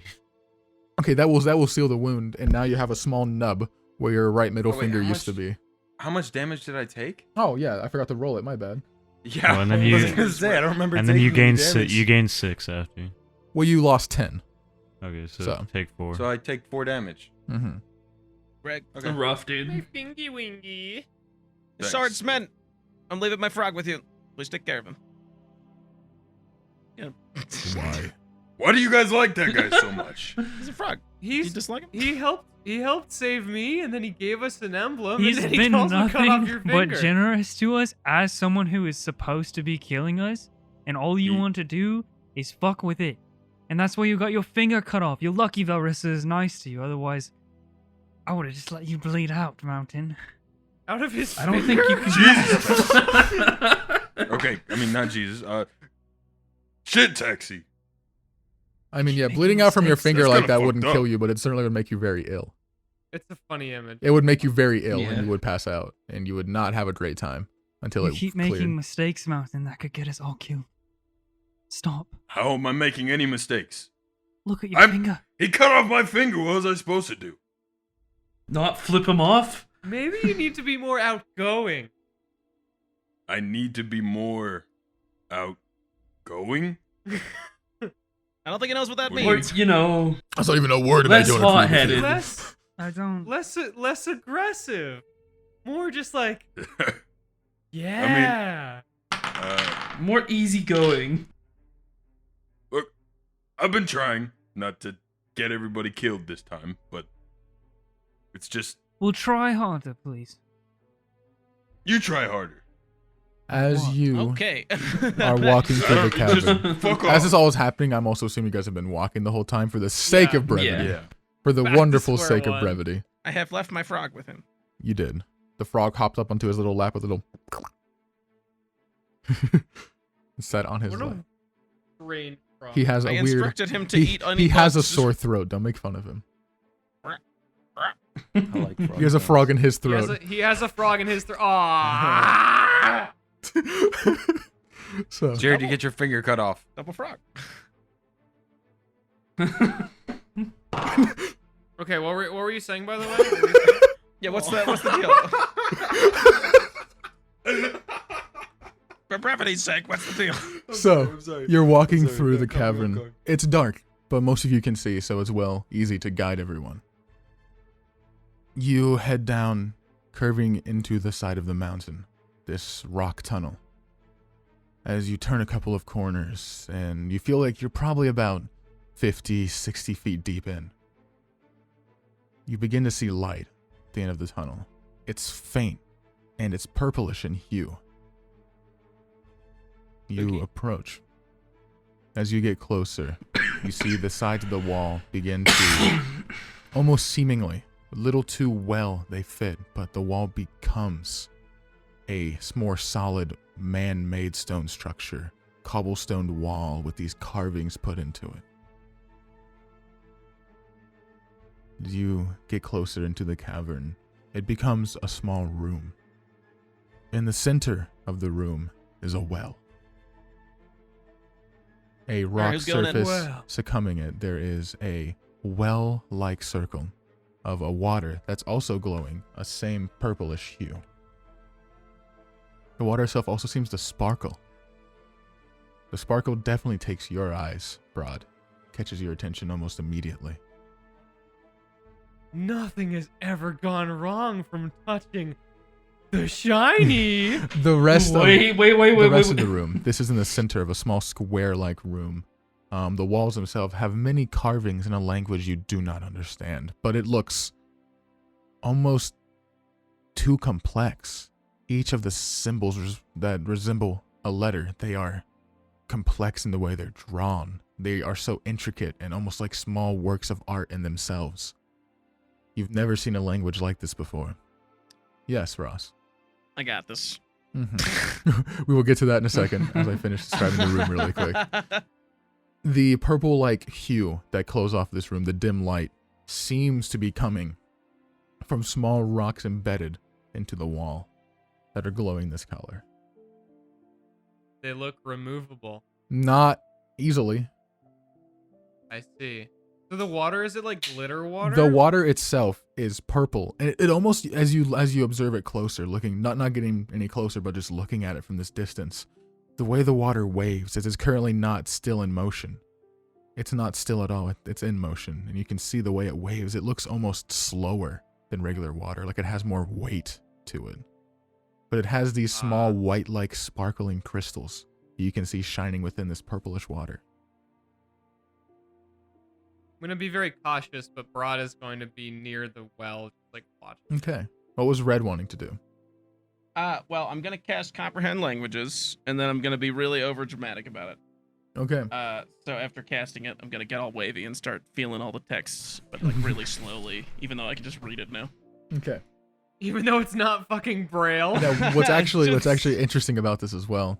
Okay, that will seal the wound, and now you have a small nub where your right middle Oh, wait, finger how used to much- be. How much damage did I take? Oh yeah, I forgot to roll it. My bad. Yeah, Oh, and then I you- was gonna say I don't remember. And then you taking any gain damage. you gain 6 after. Well, you lost 10. Okay, so, So. take 4. So I take 4 damage. Mm-hmm. Greg, It's rough, dude. Fingy wingy. Thanks. swordsman. I'm leaving my frog with you. Please take care of him. Why? Why do you guys like that guy so much? He's a frog. You He's dislike him? he helped save me, and then he gave us an emblem. He's and then been he also cut off your nothing but finger. generous to us as someone who is supposed to be killing us, and all you Ye- want to do is fuck with it. And that's why you got your finger cut off. You're lucky Velrisa is nice to you, otherwise I would have just let you bleed out, Mountain. Out of his I don't finger? think you can. Okay, I mean not Jesus. Shit taxi. I mean, yeah, Making bleeding out from your mistakes. finger That's like kinda that wouldn't fucked kill up. you, but it certainly would make you very ill. It's a funny image. It would make you very ill, Yeah. and you would pass out, and you would not have a great time until You it keep cleared. making mistakes, Mountain, that could get us all killed. Stop. How am I making any mistakes? Look at your I'm- finger. He cut off my finger. What was I supposed to do? Not flip him off. Maybe you need to be more outgoing. I need to be more outgoing. I don't think he knows what that Or, Or, means. you know, That's not even a word. less and I don't agree with hot-headed. you. Less I don't. less aggressive. More just like yeah. more easygoing. Look, I've been trying not to get everybody killed this time, but it's just Well, try harder, please. you try harder. As you Okay. are walking through the cavern, Fuck as off. this all is happening, I'm also assuming you guys have been walking the whole time for the sake of brevity. Yeah. Yeah. For the Back to wonderful square sake of one. brevity. I have left my frog with him. You did. The frog hopped up onto his little lap with a little sat on his What lap. a strange frog. He has I a weird instructed him to he, eat onion he has a bugs. sore throat. Don't make fun of him. I like frogs. He has a frog in his throat. He has a frog in his throat. Aww. So Jared, you get your finger cut off. Double frog. Okay, what were you saying by the way? What were you saying? Yeah, what's the deal? For brevity's sake, what's the deal? So you're walking sorry. through Go, the go, go, cavern. go. It's dark, but most of you can see, so it's easy to guide everyone. You head down, curving into the side of the mountain, this rock tunnel. as you turn a couple of corners and you feel like you're probably about 50, 60 feet deep in. You begin to see light at the end of the tunnel. It's faint and it's purplish in hue. You approach. As you get closer, you see the sides of the wall begin to, almost seemingly, a little too well they fit, but the wall becomes a more solid man-made stone structure, cobblestoned wall with these carvings put into it. As you get closer into the cavern, it becomes a small room. In the center of the room is a well. A rock who's going in? surface Well. succumbing it, there is a well-like circle of a water that's also glowing a same purplish hue. The water itself also seems to sparkle. The sparkle definitely takes your eyes, Br'aad. Catches your attention almost immediately. Nothing has ever gone wrong from touching the shiny. The rest of Wait. the room. This is in the center of a small square-like room. The walls themselves have many carvings in a language you do not understand, but it looks almost too complex. Each of the symbols that resemble a letter, they are complex in the way they're drawn. They are so intricate and almost like small works of art in themselves. You've never seen a language like this before. Yes, Ross. I got this. Mm-hmm. We will get to that in a second as I finish describing the room really quick. The purple-like hue that closes off this room, the dim light, seems to be coming from small rocks embedded into the wall that are glowing this color. They look removable. Not easily. I see. So the water, is it like glitter water? The water itself is purple, and it almost, as you observe it closer, looking, not getting any closer, but just looking at it from this distance, the way the water waves, it is currently not still in motion. It's not still at all. It's in motion, and you can see the way it waves. It looks almost slower than regular water, like it has more weight to it. But it has these small white-like sparkling crystals you can see shining within this purplish water. I'm going to be very cautious, but Br'aad is going to be near the well, just like watching. Okay. What was Red wanting to do? Well, I'm gonna cast comprehend languages, and then I'm gonna be really over dramatic about it. Okay. So after casting it, I'm gonna get all wavy and start feeling all the texts, but like really slowly, even though I can just read it now. Okay. Even though it's not fucking Braille. Now, what's actually interesting about this as well,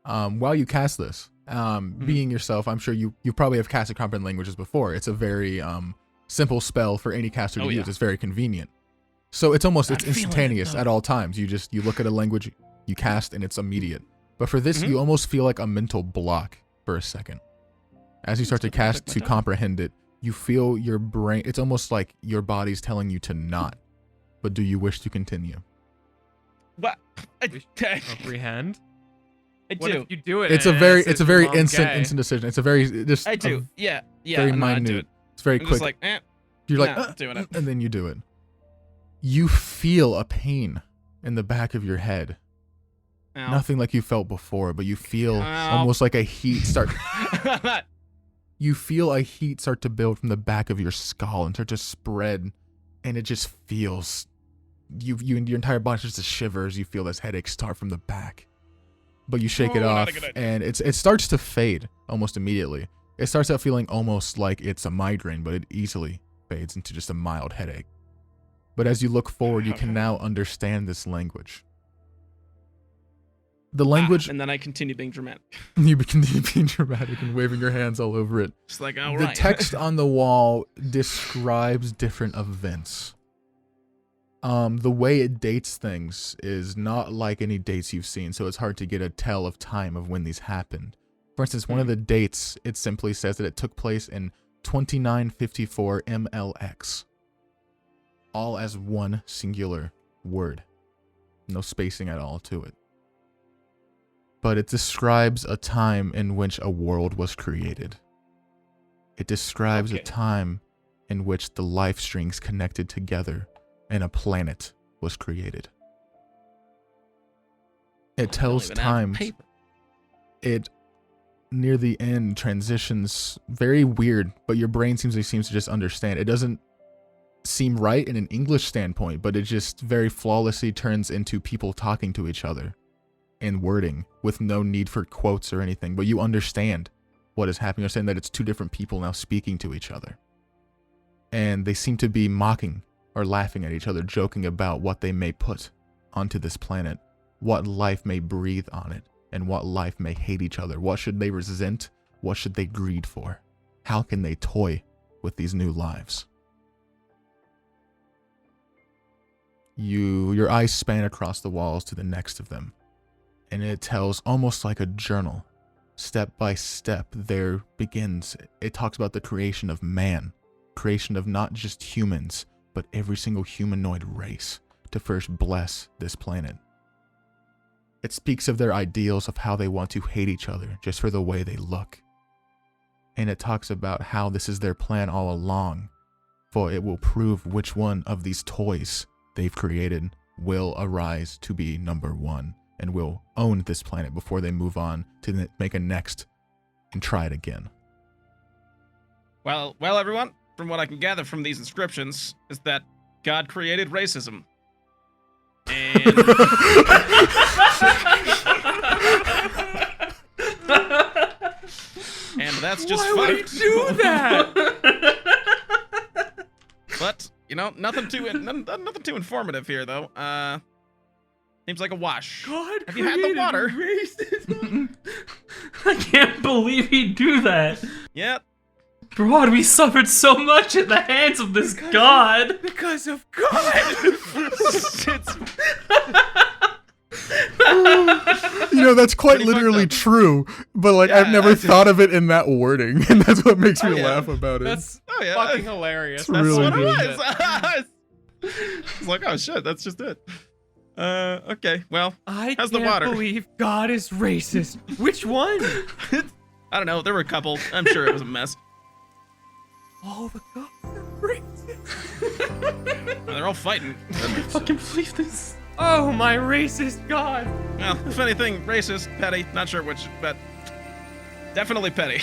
while you cast this, being yourself, I'm sure you probably have casted comprehend languages before. It's a very simple spell for any caster to use. It's very convenient. So it's instantaneous at all times. You look at a language, you cast, and it's immediate. But for this, you almost feel like a mental block for a second. As you start to cast to comprehend it, you feel your brain, it's almost like your body's telling you to not. But do you wish to continue? What? Comprehend? I What do. if you do it? It's and a very mom's instant gay? decision. It's a very just I do. Yeah. very no, I do minute. it. It's very I'm quick. just like, You're like, nah, doing it. and then you do it. You feel a pain in the back of your head. Ow. Nothing like you felt before, but you feel Ow. almost like a heat start. You feel a heat start to build from the back of your skull and start to spread, and it just feels your entire body just shivers. You feel this headache start from the back, but you shake it not off, a good idea. and it starts to fade almost immediately. It starts out feeling almost like it's a migraine, but it easily fades into just a mild headache. But as you look forward, you can now understand this language. The language, and then I continue being dramatic. you continue being dramatic and waving your hands all over it. Just like, all The right. text on the wall describes different events. The way it dates things is not like any dates you've seen, so it's hard to get a tell of time of when these happened. For instance, one of the dates, it simply says that it took place in 2954 MLX. All as one singular word. No spacing at all to it. But it describes a time in which a world was created. It describes a time in which the life strings connected together and a planet was created. It tells times. it near the end transitions very weird, but your brain seems to just understand. It doesn't seem right in an English standpoint, but it just very flawlessly turns into people talking to each other in wording with no need for quotes or anything, but you understand what is happening. You're saying that it's two different people now speaking to each other. And they seem to be mocking or laughing at each other, joking about what they may put onto this planet, what life may breathe on it, and what life may hate each other. What should they resent? What should they greed for? How can they toy with these new lives? Your eyes span across the walls to the next of them, and it tells almost like a journal. Step by step, there begins. It talks about the creation of man, creation of not just humans, but every single humanoid race to first bless this planet. It speaks of their ideals of how they want to hate each other just for the way they look. And it talks about how this is their plan all along, for it will prove which one of these toys they've created will arise to be number one and will own this planet before they move on to make a next and try it again. Well, everyone, from what I can gather from these inscriptions is that God created racism. And and that's just Why would he do that? But nothing too informative here, though. Seems like a wash. God, have you had the water? Racism. I can't believe he'd do that. Yep. Br'aad, we suffered so much at the hands of this god. Because of God. That's quite literally true, but like I've never thought of it in that wording, and that's what makes me laugh about it. That's fucking hilarious. That's really what good. it was. It's like, oh shit, that's just it. Okay, well, I how's can't the water? believe God is racist. Which one? I don't know. There were a couple. I'm sure it was a mess. All the gods are racist. They're all fighting. I fucking believe this. Oh, my racist God. Well, if anything, racist, petty. Not sure which, but definitely petty.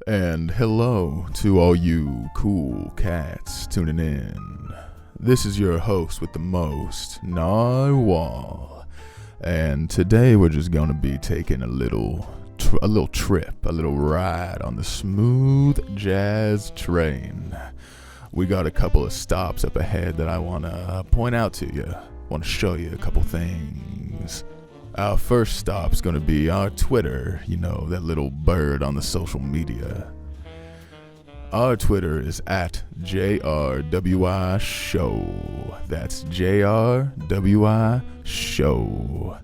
And hello to all you cool cats tuning in. This is your host with the most, Narwhal. And today we're just gonna be taking a little trip, a little ride on the smooth jazz train. We got a couple of stops up ahead that I wanna point out to you. Wanna show you a couple things. Our first stop's gonna be our Twitter, that little bird on the social media. Our Twitter is at JRWI Show. That's JRWI Show.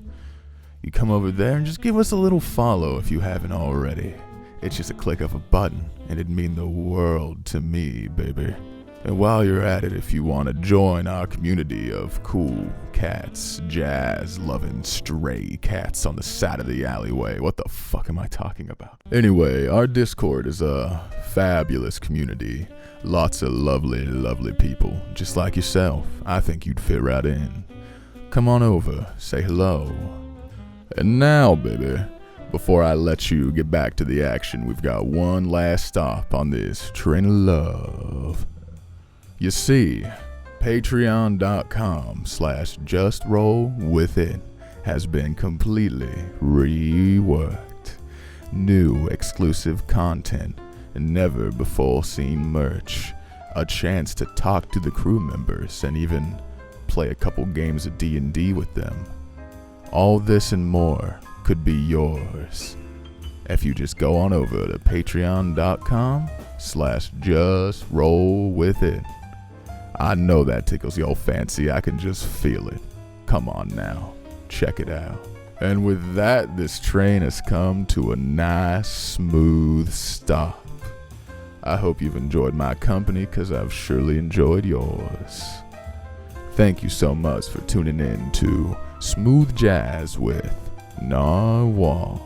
You come over there and just give us a little follow if you haven't already. It's just a click of a button, and it'd mean the world to me, baby. And while you're at it, if you want to join our community of cool cats, jazz-loving stray cats on the side of the alleyway, what the fuck am I talking about? Anyway, our Discord is a fabulous community. Lots of lovely, lovely people, just like yourself. I think you'd fit right in. Come on over, say hello. And now, baby, before I let you get back to the action, we've got one last stop on this train of love. You see, patreon.com/justrollwithit has been completely reworked. New exclusive content and never before seen merch. a chance to talk to the crew members, and even play a couple games of D&D with them. All this and more could be yours if you just go on over to patreon.com/justrollwithit. I know that tickles your fancy. I can just feel it. Come on now, check it out. And with that, this train has come to a nice, smooth stop. I hope you've enjoyed my company, because I've surely enjoyed yours. Thank you so much for tuning in to Smooth Jazz with Narwhal.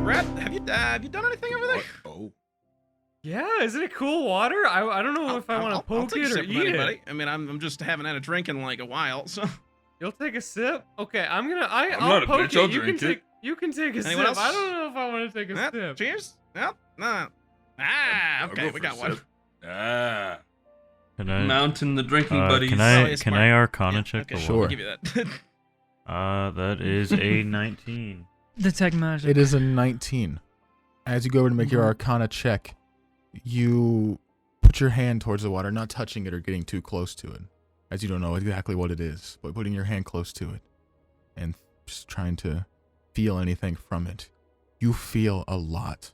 Br'aad, have you done anything over there? Oh. Yeah, isn't it cool water? I don't know if I want to I'll poke take a it or sip of eat anybody. it. I mean, I'm just haven't had a drink in like a while, so. You'll take a sip? Okay, I'll not a poke bitch, it. I'll You can drink it. take a Anyone sip. else? I don't know if I want to take a Yeah, sip. cheers. No, no. Ah, I'll okay, go we for got a one. sip. Ah. Can I? Mountain the drinking buddies. Can Oh, I? yeah, Can smart. I Arcana Yeah, check okay, the sure. water? I'll give you that. That is a 19. Detect magic. It is a 19. As you go over to make your Mhm. Arcana check, you put your hand towards the water, not touching it or getting too close to it, as you don't know exactly what it is, but putting your hand close to it and just trying to feel anything from it. You feel a lot.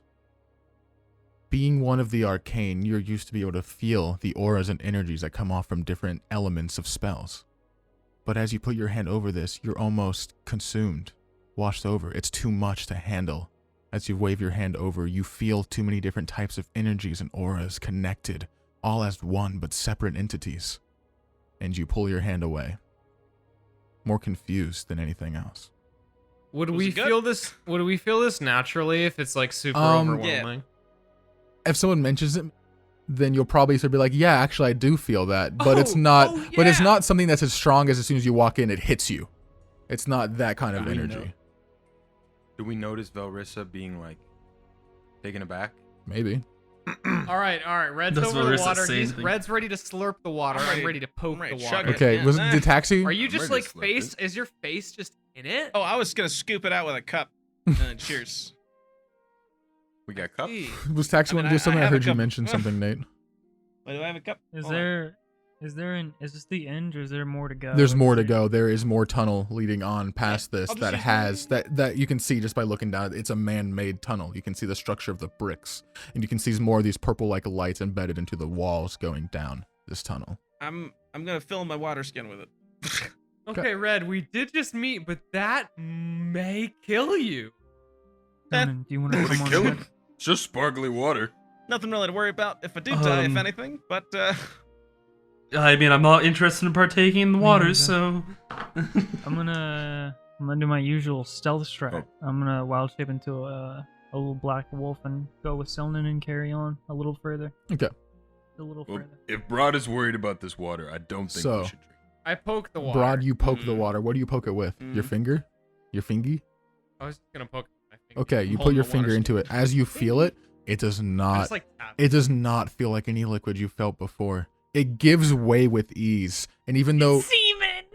Being one of the arcane, you're used to be able to feel the auras and energies that come off from different elements of spells. But as you put your hand over this, you're almost consumed, washed over. It's too much to handle. As you wave your hand over, you feel too many different types of energies and auras connected, all as one but separate entities. And you pull your hand away, more confused than anything else. Would Was we it good? feel this? Would we feel this naturally if it's like super Um, overwhelming? If someone mentions it, then you'll probably sort of be like, yeah, actually I do feel that, but it's Oh, not oh, but it's yeah. not something that's as strong as soon as you walk in it hits you. It's not that kind of Do we know- energy. Do we notice Velrisa being like taken aback? Maybe. All right. Red's Does over the Velrisa water. say anything? Red's ready to slurp the water. I'm ready to poke ready the to chug water. it. Okay, Yeah. was the taxi? Are you I'm just ready like to slurp face? it. Is your face just in it? Oh, I was gonna scoop it out with a cup. Cheers. We got cup. Hey, Was taxi I mean, want to do I something? I have a heard you cup. mention something, Nate. wait, do I have a cup? Is Hold on. is this the end or is there more to go? There's more to go. There is more tunnel leading on past this I'll just that use has that you can see just by looking down. It's a man-made tunnel. You can see the structure of the bricks, and you can see more of these purple-like lights embedded into the walls going down this tunnel. I'm gonna fill my water skin with it. Okay, Red. We did just meet, but that may kill you. Conan, do you want to come on? Kill ahead? him. It's just sparkly water. Nothing really to worry about if I do die, if Um, anything. But I mean, I'm not interested in partaking in the Me waters, neither. so. I'm gonna do my usual stealth strat. Oh. I'm gonna wild shape into a little black wolf and go with Selden and carry on a little further. Okay. A little Well, further. if Br'aad is worried about this water, I don't think So- we should drink. I poke the water. Br'aad, you poke the Mm. water. What do you poke it with? Your Mm. finger? Your fingy? I was just gonna poke. My finger. Okay, you Hold put your my finger water into it. As you feel it, it does I not. just like tap. It does not feel like any liquid you felt before. It gives way with ease, and even though Semen.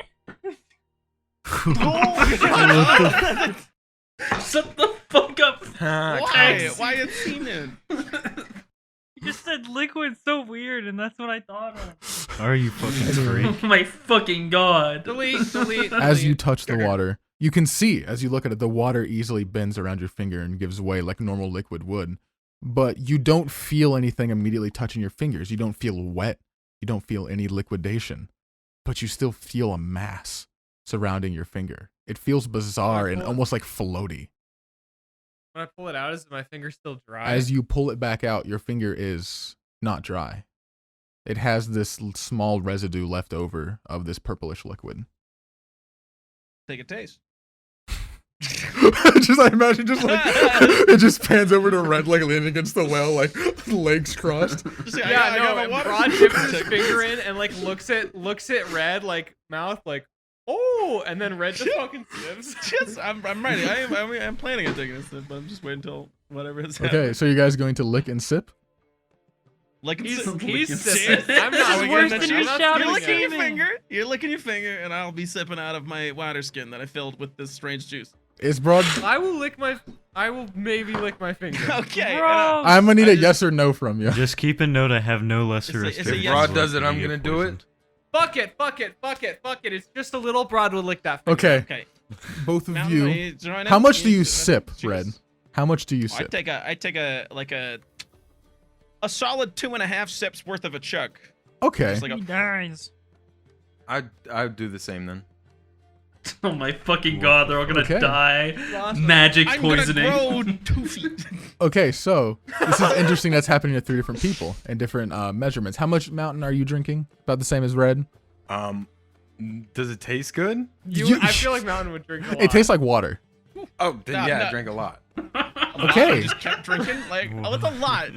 Shut the fuck up! why? Why a semen? You just said liquid so weird, and that's what I thought of. Are you fucking freak? Oh my fucking god! delete. as you touch the water, you can see as you look at it, the water easily bends around your finger and gives way like normal liquid would. But you don't feel anything immediately touching your fingers. You don't feel wet. You don't feel any liquidation. But you still feel a mass surrounding your finger. It feels bizarre and almost like floaty. When I pull it out, is my finger still dry? As you pull it back out, your finger is not dry. It has this small residue left over of this purplish liquid. Take a taste. Just I imagine just like it just pans over to Red like leaning against the well, like legs crossed. yeah, I no. got my And water. Br'aad dips his finger in and like looks at Red like mouth like Oh, and then Red just fucking sips. Yes, I'm ready. I'm planning on taking a sip, but I'm just waiting until whatever is happening. Okay, so you guys going to lick and sip? Like He's Lick sipping. and I'm not This is worse than than you you shouting. shouting. You're licking your finger. You're licking your finger, and I'll be sipping out of my water skin that I filled with this strange juice. Is Br'aad? I will maybe lick my finger. Okay. Bro. I'm gonna need I a just- yes or no from you. Just keep a note. I have no lesser It's a restrictions. yes. Br'aad does it, I'm You gonna get do it. poisoned. Fuck it. It's just a little Br'aad would lick that finger. Okay, Okay. both of Mountain, you. are you joining? How much do you You- sip, juice? Red? How much do you I sip? take a solid 2.5 sips worth of a chug. Okay. Just like He a, dies. I'd do the same then. Oh my fucking god, they're all gonna Okay. die. Lost Magic I'm poisoning. gonna grow 2 feet. Okay, so this is interesting. That's happening to 3 different people and different measurements. How much Mountain are you drinking? About the same as Red. Does it taste good? I feel like Mountain would drink a lot. It tastes like water. Oh, then No, yeah, no. I drank a lot. Okay. I just kept drinking. Like, oh, it's a lot.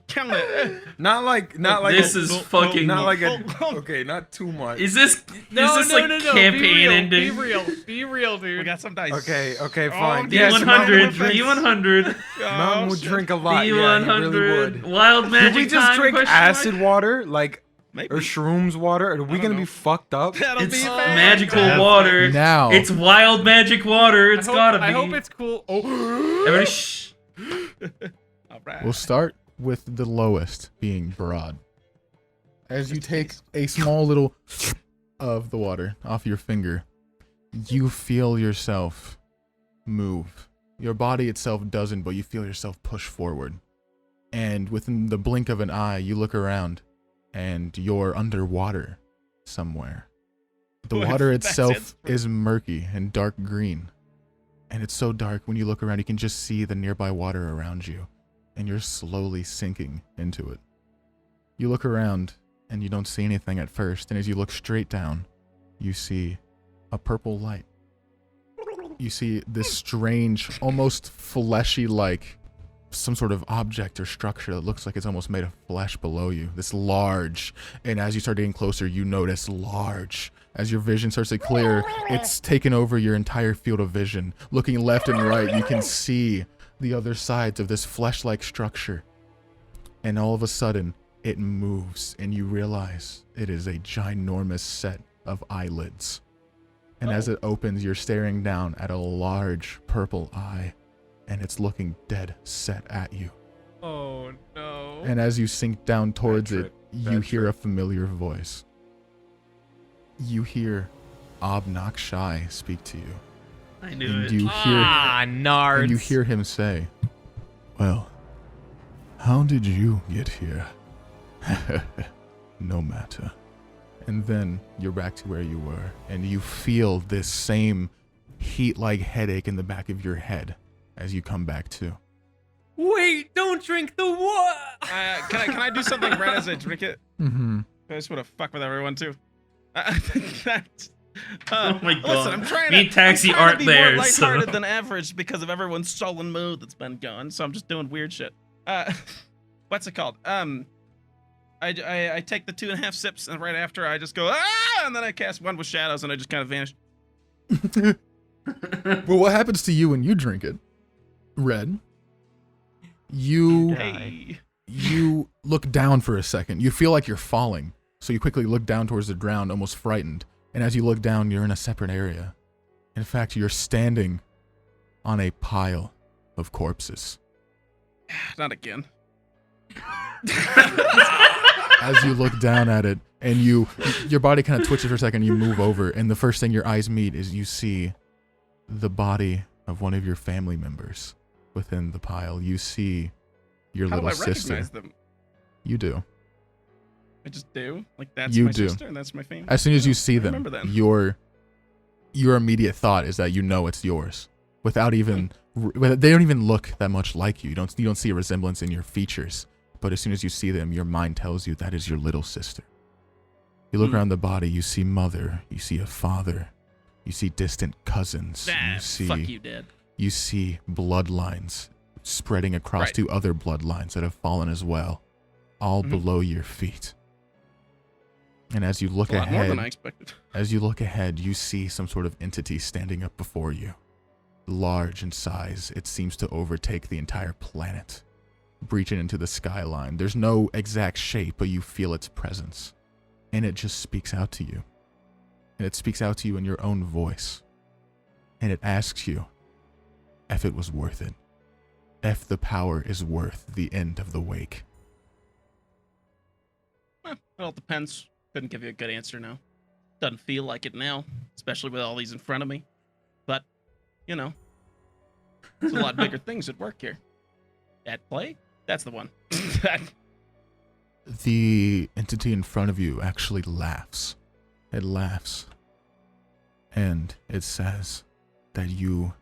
Count it. Not like This is fucking. not like a Oh. okay, not too much. Is this No, like campaign be real, ending? Be real, We dude. got some dice. Okay, Oh, fine. yes, B100, Mountain B100, Mountain would shit. drink a lot. Yeah, he really B100. would. Wild magic Did we just time, drink question mark? acid water, like, Maybe. or shrooms water? Are we don't gonna know. be fucked up? That'll It's be bad. magical Yeah. water. Now, It's wild magic water. It's gotta be. I hope it's cool. Oh, Everybody, shh. All right. we'll start with the lowest, being Br'aad. As you take a small little of the water off your finger, you feel yourself move. Your body itself doesn't, but you feel yourself push forward. And within the blink of an eye, you look around, and you're underwater somewhere. The What? water That's itself it. is murky and dark green. And it's so dark when you look around, you can just see the nearby water around you. And you're slowly sinking into it. You look around, and you don't see anything at first. And as you look straight down, you see a purple light. You see this strange, almost fleshy-like, some sort of object or structure that looks like it's almost made of flesh below you. This large, and as you start getting closer, you notice large. As your vision starts to clear, it's taken over your entire field of vision. Looking left and right, you can see the other sides of this flesh-like structure. And all of a sudden, it moves, and you realize it is a ginormous set of eyelids. And as it opens, you're staring down at a large purple eye, and it's looking dead set at you. oh no. And as you sink down towards Bad it, trip. you Bad hear trip. a familiar voice. You hear Obnoxshai speak to you. I knew And it. you hear Nards. and you hear him say, "Well, how did you get here?" No matter. And then you're back to where you were, and you feel this same heat-like headache in the back of your head as you come back to. Wait, don't drink the water. Can I do something right as I drink it? Mm-hmm. I just want to fuck with everyone too. That's, Oh my Listen, God. I'm trying Me to. and Taxi I'm trying aren't to be there, more so- lighthearted than average because of everyone's sullen mood that's been gone. So I'm just doing weird shit. What's it called? I take the 2.5 sips, and right after I just go and then I cast one with shadows, and I just kind of vanish. Well, what happens to you when you drink it? Red. You Hey. you look down for a second. You feel like you're falling, so you quickly look down towards the ground, almost frightened. And as you look down, you're in a separate area. In fact, you're standing on a pile of corpses. Not again. As you look down at it, and your body kind of twitches for a second, you move over, and the first thing your eyes meet is you see the body of one of your family members within the pile. You see your How do little I sister. recognize them? You do. I just do. Like that's You my do. sister, and that's my family. As soon as you see I them, remember them. your immediate thought is that you know it's yours, without even they don't even look that much like you. You don't see a resemblance in your features. But as soon as you see them, your mind tells you that is your little sister. You look around the body, you see mother, you see a father, you see distant cousins, Fuck you, Dad. you see bloodlines spreading across Right. to other bloodlines that have fallen as well, all below your feet. And as you look A lot more than I ahead, expected. you see some sort of entity standing up before you. Large in size, it seems to overtake the entire planet, breaching into the skyline. There's no exact shape, but you feel its presence. And it just speaks out to you. And it speaks out to you in your own voice. And it asks you if it was worth it. If the power is worth the end of the wake. It all depends. Couldn't give you a good answer now. Doesn't feel like it now, especially with all these in front of me. But, you know, there's a lot bigger things at work here. At play? That's the one. The entity in front of you actually laughs. It laughs. And it says that you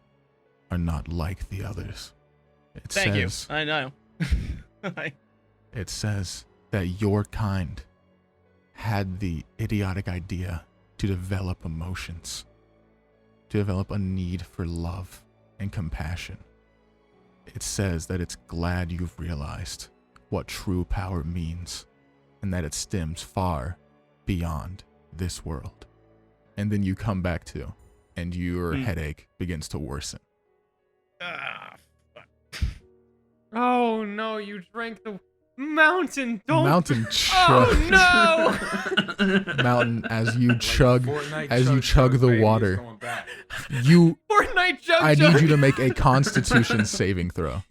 are not like the others. It Thank you. says, I know. It says that your kind had the idiotic idea to develop emotions, to develop a need for love and compassion. It says that it's glad you've realized what true power means and that it stems far beyond this world. And then you come back to, and your headache begins to worsen. Ah, fuck. Oh no, you drank the mountain. Don't. Mountain Oh chug. no! Mountain, as you chug, Fortnite as you chug, chug the baby, it's water, going back. you. Fortnite jug. I need you to make a Constitution saving throw.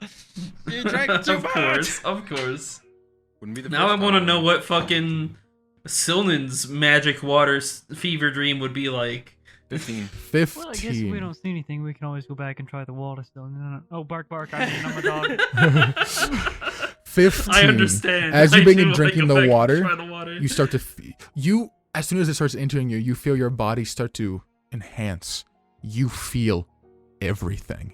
You drank too Of much. course, of course. Wouldn't be the Now I first want to time. know what fucking Silnan's magic water fever dream would be like. 15. 15. Well, I guess if we don't see anything, we can always go back and try the water still. No. Oh, bark, bark! I mean, I'm a dog. 15. I understand. As you I begin do drinking like the to water, try the water. you start to as soon as it starts entering you, you feel your body start to enhance. You feel everything.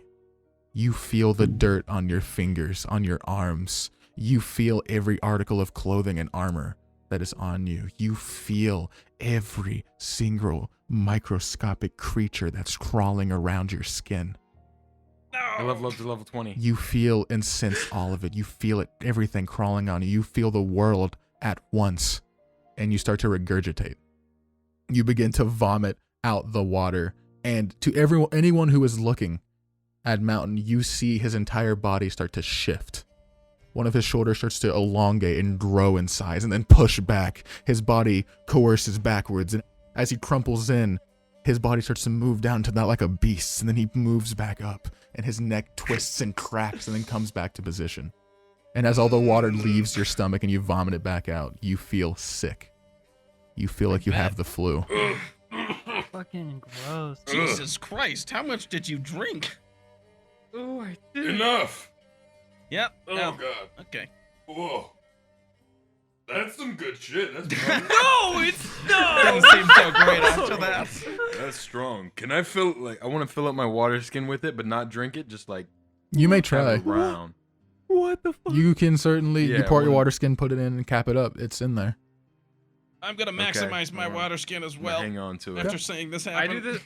You feel the dirt on your fingers, on your arms. You feel every article of clothing and armor that is on you. You feel every single microscopic creature that's crawling around your skin. I level up to level 20. You feel and sense all of it. You feel it, everything crawling on you. You feel the world at once, and you start to regurgitate. You begin to vomit out the water, and to anyone who is looking at Mountain, you see his entire body start to shift. One of his shoulders starts to elongate and grow in size and then push back. His body coerces backwards, and as he crumples in, his body starts to move down to that like a beast, and then he moves back up, and his neck twists and cracks and then comes back to position. And as all the water leaves your stomach and you vomit it back out, you feel sick. You feel like you have the flu. Fucking gross. Jesus Christ, how much did you drink? Oh, I did. Enough! Yep. Oh, God. Okay. Whoa. That's some good shit. That's No, it's no. Doesn't seem so great after that. That's strong. Can I I want to fill up my water skin with it, but not drink it, just like You may have try. it around. What the fuck? You can certainly, you Yeah, pour your well- water skin, put it in, and cap it up. It's in there. I'm gonna maximize my alright. water skin as I'm gonna well. hang on to it. After saying this I happened. do this.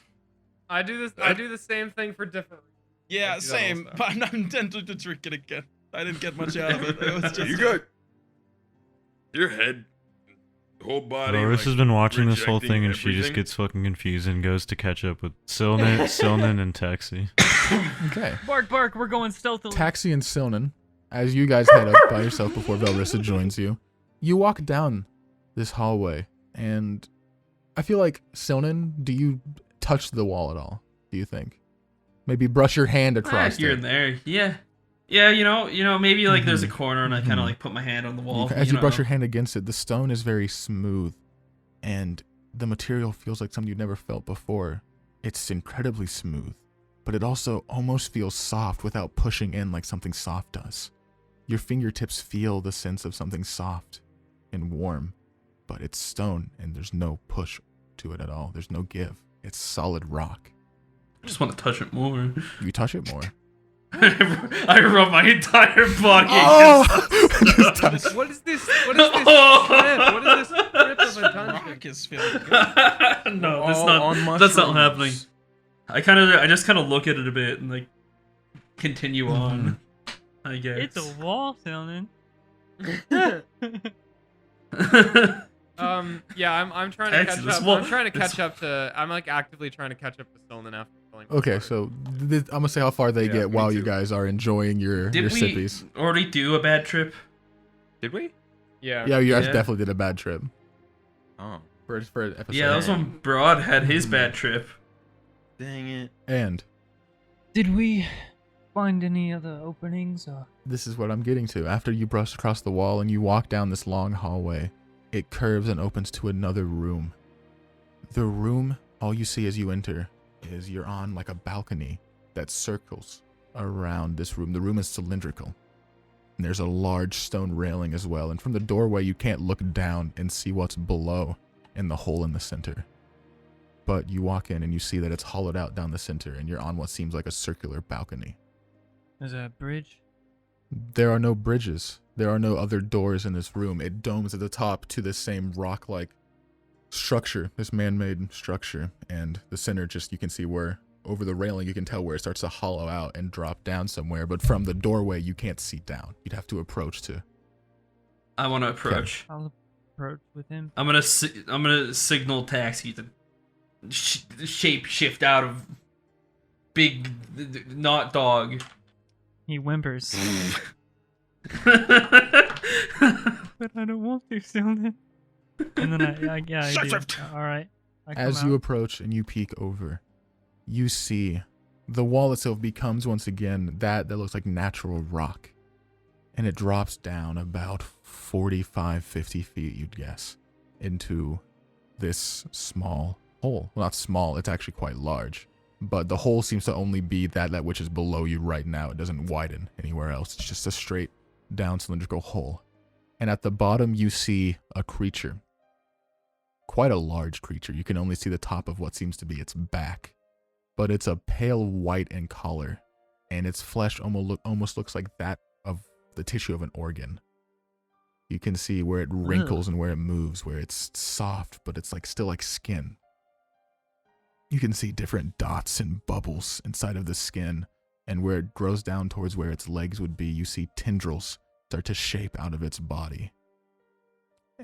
I do the same thing for different. Yeah, I do that same. also. But I'm not intended to drink it again. I didn't get much out of it. It was just. You got your head, whole body. Larissa's been watching this whole rejecting thing and she just everything. gets fucking confused and goes to catch up with Silnan and Taxi. Okay. Bark, bark! We're going stealthily. Taxi and Silnan, as you guys head up by yourself before Velrisa joins you, you walk down this hallway, and I feel like, Silnan, do you touch the wall at all, do you think? Maybe brush your hand across Here it. and there, yeah. Yeah, you know, maybe like there's a corner and I kind of like put my hand on the wall. As you brush know. your hand against it, the stone is very smooth, and the material feels like something you've never felt before. It's incredibly smooth, but it also almost feels soft without pushing in like something soft does. Your fingertips feel the sense of something soft and warm, but it's stone and there's no push to it at all. There's no give. It's solid rock. I just want to touch it more. You touch it more. I rub my entire body against What is this? What is this? What is this grip of a dungeon? Rock is feeling good. No, that's All not. on That's not happening. mushrooms. I just kind of look at it a bit and like continue on. I guess. It's a wall, Silnan. Yeah, I'm trying to That's catch this up. wall- I'm trying to this- catch up to. I'm like actively trying to catch up to Stolen after killing. Okay, so I'm gonna say how far they Yeah, get me while you too. guys are enjoying your Did we sippies. already do a bad trip? Did we? Yeah. Yeah, you guys Yeah. definitely did a bad trip Oh, for episode. Yeah, that was when Br'aad had his bad trip. dang it. And Did we find any other openings? this is what I'm getting to. After you brush across the wall and you walk down this long hallway, it curves and opens to another room. The room, all you see as you enter is you're on like a balcony that circles around this room. The room is cylindrical. And there's a large stone railing as well. And from the doorway, you can't look down and see what's below in the hole in the center. But you walk in and you see that it's hollowed out down the center and you're on what seems like a circular balcony. There's a bridge. There are no bridges. There are no other doors in this room. It domes at the top to this same rock-like structure, this man-made structure. And the center, just you can see where, over the railing, you can tell where it starts to hollow out and drop down somewhere. But from the doorway, you can't see down. You'd have to approach to. I want to approach. I'll approach with him. I'm gonna signal taxi to shape shift out of big not dog. He whimpers. But I don't want to, Stolen. And then I do. All right. I come As you out. approach and you peek over, you see the wall itself becomes once again that looks like natural rock. And it drops down about 45, 50 feet, you'd guess, into this small hole. Well, not small, it's actually quite large. But the hole seems to only be that which is below you right now. It doesn't widen anywhere else. It's just a straight down cylindrical hole. And at the bottom, you see a creature. Quite a large creature. You can only see the top of what seems to be its back. But it's a pale white in color. And its flesh almost looks like that of the tissue of an organ. You can see where it wrinkles and where it moves, where it's soft, but it's like still like skin. You can see different dots and bubbles inside of the skin, and where it grows down towards where its legs would be, you see tendrils start to shape out of its body.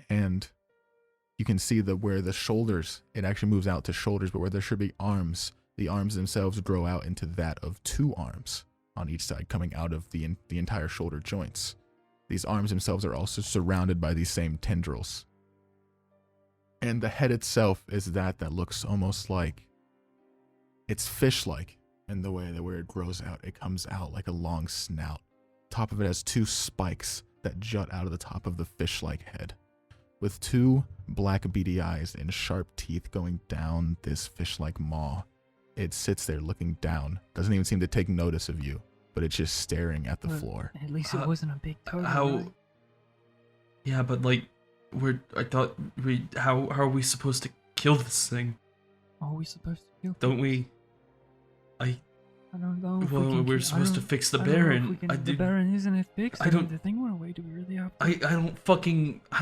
And you can see that where the shoulders, it actually moves out to shoulders, but where there should be arms, the arms themselves grow out into that of two arms on each side, coming out of the entire shoulder joints. These arms themselves are also surrounded by these same tendrils. And the head itself is that looks almost like it's fish-like in the way that where it grows out, it comes out like a long snout. Top of it has two spikes that jut out of the top of the fish-like head, with two black beady eyes and sharp teeth going down this fish-like maw. It sits there looking down, doesn't even seem to take notice of you, but it's just staring at the Well, floor. At least it wasn't a big toad. How? right? Yeah, but like, how are we supposed to kill this thing? Are we supposed to kill? Don't we? I don't know. If Well, we can we're ki- I supposed to don't- fix the I don't know if Baron. we can- I the did- Baron isn't it fixed? I I mean, don't- the thing went away. Do we really have? I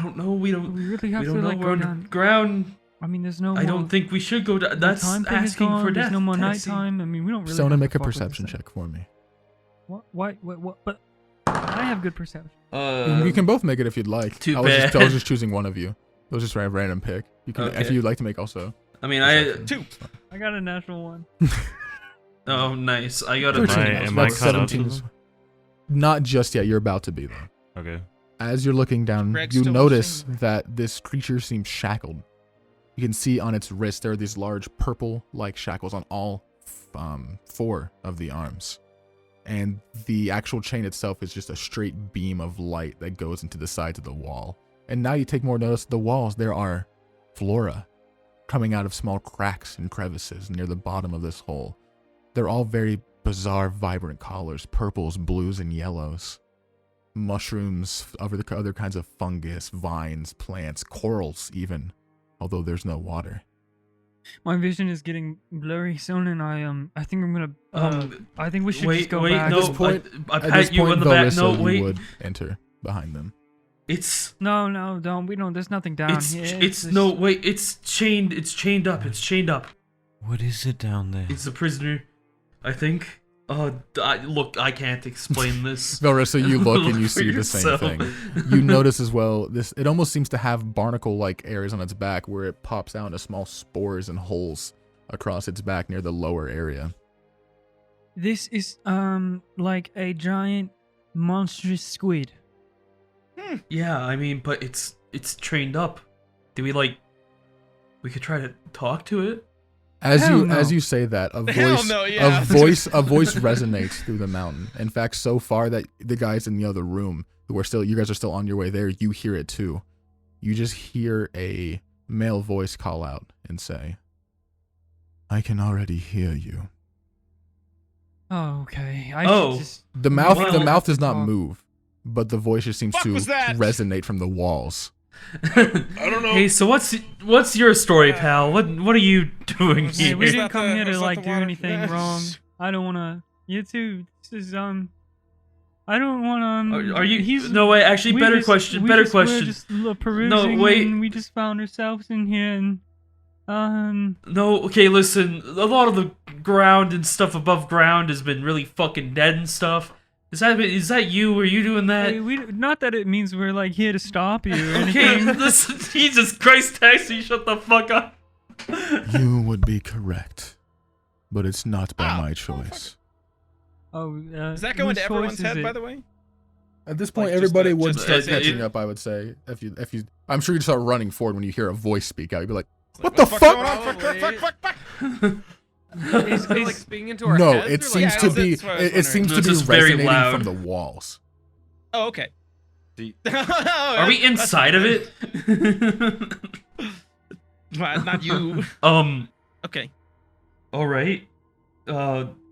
don't know. We don't. We really have We to don't know. like We're go down. underground. I mean, there's no. I more, don't think we should go down. the That's time thing is asking gone, for There's death. no more Taxi. nighttime. I mean, we don't really. Sona, have to make a fuck with this perception thing. check for me. What? Why? What? But I have good perception. You can both make it if you'd like. too I was bad. just choosing one of you. It was just a random pick. You can, if Okay. you'd like to make also. I mean, perception. I got a natural one. Oh, nice. I got a. Am I- That's am I about caught up to 17 them? Not just yet. You're about to be though. Okay. As you're looking down, Greg's you still notice missing. that this creature seems shackled. You can see on its wrist there are these large purple-like shackles on all four of the arms. And the actual chain itself is just a straight beam of light that goes into the sides of the wall. And now you take more notice of the walls. There are flora coming out of small cracks and crevices near the bottom of this hole. They're all very bizarre, vibrant colors, purples, blues, and yellows. Mushrooms, other kinds of fungus, vines, plants, corals even, although there's no water. My vision is getting blurry soon, and I think I'm gonna. I think we should wait, just go wait, back. no, At this point- I At this pat you point, on the back. Velrisa, No, you wait. would enter behind them. It's No, don't. We don't. There's nothing down it's here. it's just- no wait. It's chained. It's chained up. It's chained up. What is it down there? It's a prisoner, I think. Look, I can't explain this. Velrisa, you look and you for see the same yourself. thing. You notice as well, it almost seems to have barnacle-like areas on its back where it pops out into small spores and holes across its back near the lower area. This is like a giant monstrous squid. Yeah, I mean, but it's trained up. Do we could try to talk to it? As you say that, a Hell voice no, yeah. a voice resonates through the mountain. In fact, so far that the guys in the other room you guys are still on your way there, you hear it too. You just hear a male voice call out and say, "I can already hear you." Oh, okay. The mouth does not talk. move, but the voice just seems Fuck to was that? resonate from the walls. I don't know. Hey, so what's your story, pal? What are you doing Hey, here? we Was didn't that come the- here to was that like the do water? anything wrong. I don't wanna. You two. This is I don't wanna. Are you? He's. No, wait. Actually, we better just- question. we Better just- we're question. just perusing wait. And we just found ourselves in here and. No, okay, listen. A lot of the ground and stuff above ground has been really fucking dead and stuff. Is that you? Were you doing that? Hey, not that it means we're like here to stop you or Okay, anything. listen. Jesus Christ, Taxi, shut the fuck up. You would be correct, but it's not by my choice. Oh, Does that go into everyone's head, by the way? At this point, Like, just everybody the- would just- start it- catching it- up. I would say, if you, I'm sure you'd start running forward when you hear a voice speak out. You'd be like, It's "What like, the fuck's fuck?" going on? Fuck. Is it like speaking into our No, heads? it or, seems like, to that's be. what I was It seems to wondering. be It's just very resonating loud. from the walls. Oh, okay. Are we inside of it? Not you. Okay. All right.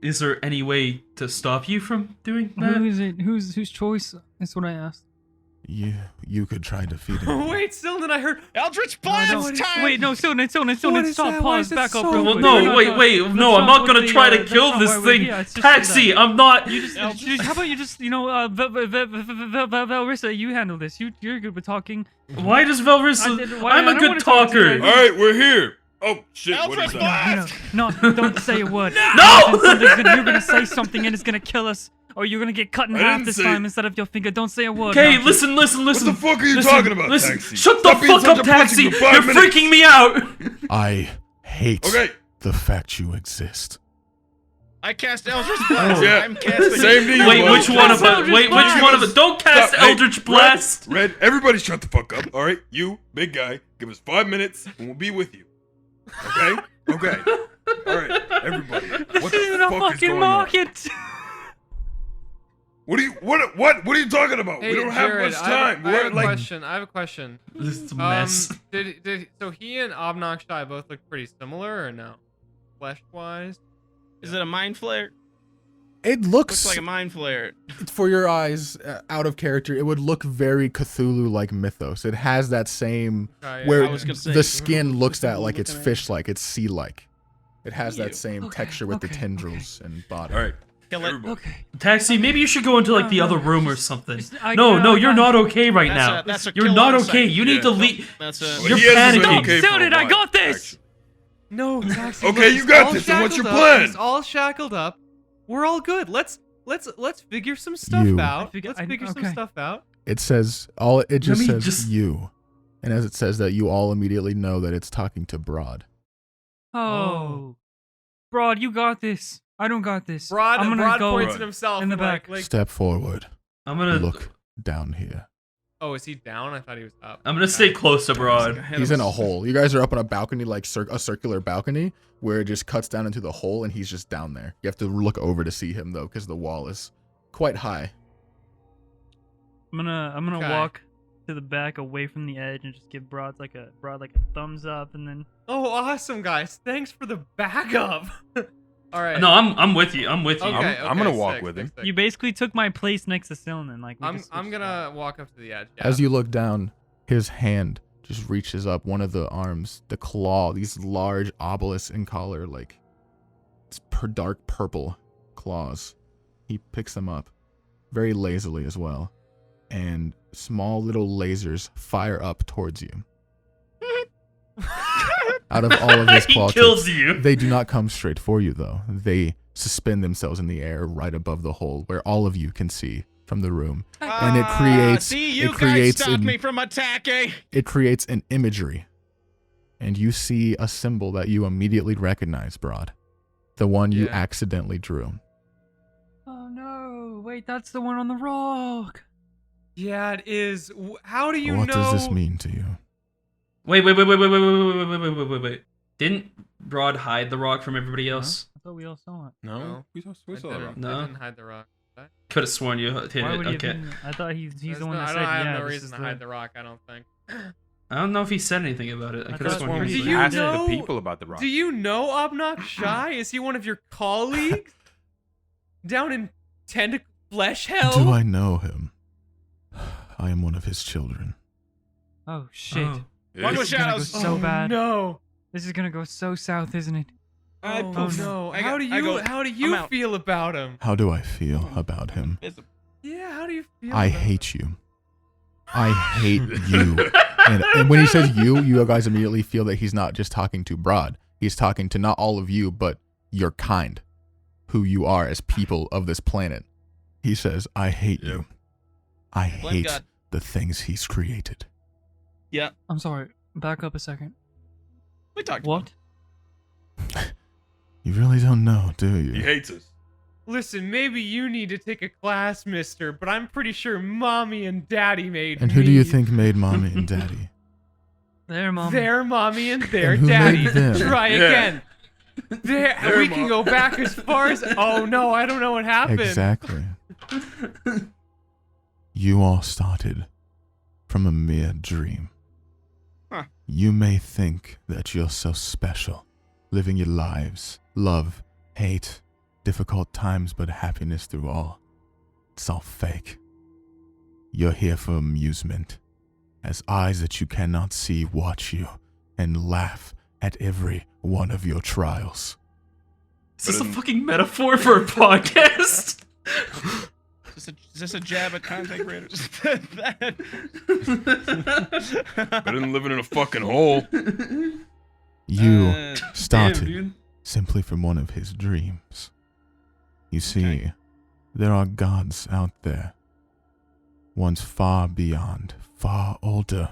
Is there any way to stop you from doing that? Who is it? Whose choice? That's what I asked. You could try defeating me. Wait, still then I heard. Eldritch Blast time! Wait, no, still, What stop, is pause, that? Why is it back up. so- real Well, quick. no, We're not wait, done. wait, Let's no, I'm not not go gonna to try the, to that's kill not this why we're thing. here, it's just Taxi, that. I'm not. You just, how about you just, Velrisa, you handle this. You're good with talking. Why does Velrisa? I I'm a don't good wanna talk to talker. you. All right, we're here. Oh shit! What Eldritch is that? Blast! No, don't say a word. No! You're gonna say something and it's gonna kill us. Or you're gonna get cut in I half didn't this say- time instead of your finger. Don't say a word. Okay, now. listen. What the fuck are you Listen, talking about, listen. Taxi? Shut the Stop being fuck such up, a pussy Taxi. for You're 5 minutes. freaking me out. I hate Okay. the fact you exist. I cast Eldritch Blast. Yeah. I'm casting. Same to you, Wait, bud. which one of us? Eldritch Wait, which Blast. one of us? Don't cast Stop. Hey, Eldritch Blast. Red, everybody shut the fuck up. All right, you, big guy, give us 5 minutes and we'll be with you. Okay? Okay. All right, everybody. What This is the in a fuck is fucking going on? market. What are you talking about? Hey, we don't have Jared, much I time. have We're a like question. I have a question. This is a mess. So he and Obnoxshy both look pretty similar, or no? Flesh-wise? Is it a mind flare? It Looks looks like a mind flare. for your eyes out of character. It would look very Cthulhu-like mythos. It has that same where I was gonna say, the skin looks at like it's fish-like, it's sea-like. It has that same Okay, texture with the okay, tendrils and body. all right. Kill it. Everybody. Okay. Taxi, maybe you should go into like the No, other no, room or just- something. I- No, no, you're no. not okay right now. That's a You're kill not on okay. site. You need to Yeah. leave. That's a. You're He hasn't been panicking. okay for Still a did, I while, got this! actually. No, Taxi. Okay, look, you he's got all this, so what's your shackled up. plan? He's all shackled up. We're all good. Let's figure some stuff You. out. I Let's figure- figure some okay. stuff out. It says it just me says just- you. And as it says that, you all immediately know that it's talking to Br'aad. Oh. Br'aad, you got this. I don't got this. Br'aad, I'm gonna Br'aad go points at himself in the back. Like, Step forward. I'm gonna Look down here. oh, is he down? I thought he was up. I'm gonna stay close to Br'aad. He's in a hole. You guys are up on a balcony, like a circular balcony, where it just cuts down into the hole, and he's just down there. You have to look over to see him though, because the wall is quite high. I'm gonna Okay. walk to the back away from the edge and just give Br'aad like a thumbs up and then Oh, awesome, guys! Thanks for the backup. All right. No, I'm with you. I'm with you. Okay, I'm gonna okay, walk sick, with sick, him. sick. you basically took my place next to Cylinder. Like we I'm just I'm switched gonna spots. walk up to the edge. Yeah. As you look down, his hand just reaches up, one of the arms, the claw, these large obelisks in color, like it's dark purple claws. He picks them up very lazily as well, and small little lasers fire up towards you. Out of all of his He claw kills tips, you. they do not come straight for you though. They suspend themselves in the air right above the hole where all of you can see from the room. And it creates me from attacking. It creates an imagery. And you see a symbol that you immediately recognize, Br'aad. The one you accidentally drew. Oh no! Wait, that's the one on the rock. Yeah, it is. How do you What know? does this mean to you? Wait. Didn't Br'aad hide the rock from everybody else? I thought we all saw it. No, we saw the rock. No. I didn't hide the rock. Could have sworn you hit Why it. would he Okay. I thought he's the one that I said, don't have yeah, no this reason is to hide the rock, I don't think. I don't know if he said anything about it. I I could have thought sworn we he Do was you asked know- the people about the rock. Do you know Obnox Shy? Is he one of your colleagues? Down in tentacle flesh hell? Do I know him? I am one of his children. Oh shit! Oh. One This with is gonna go shadows. so bad. No. This is gonna go so south, isn't it? Oh poof. no. I How go- do I you go, how do I'm you out. feel about him? How do I feel about him? Yeah, how do you feel I about hate you. I hate you. And when he says you guys immediately feel that he's not just talking to Br'aad. He's talking to not all of you, but your kind, who you are as people of this planet. He says, I hate you. I Blame hate God. the things he's created. Yeah, I'm sorry. Back up a second. we talked. What? You really don't know, do He you? hates us. Listen, maybe you need to take a class, mister, but I'm pretty sure mommy and daddy made And who do you me. think made mommy and daddy? There, mom. Their mommy and their And who daddy. made them? Try Yeah. again. There, Their we can mom. go back as far as. Oh no, I don't know what happened. Exactly. You all started from a mere dream. Huh. You may think that you're so special, living your lives, love, hate, difficult times, but happiness through all. It's all fake. You're here for amusement, as eyes that you cannot see watch you and laugh at every one of your trials. Is this a fucking metaphor for a podcast? Is this a jab at content creators? Better than living in a fucking hole. You started Damn, dude. simply from one of his dreams. You see, there are gods out there, ones far beyond, far older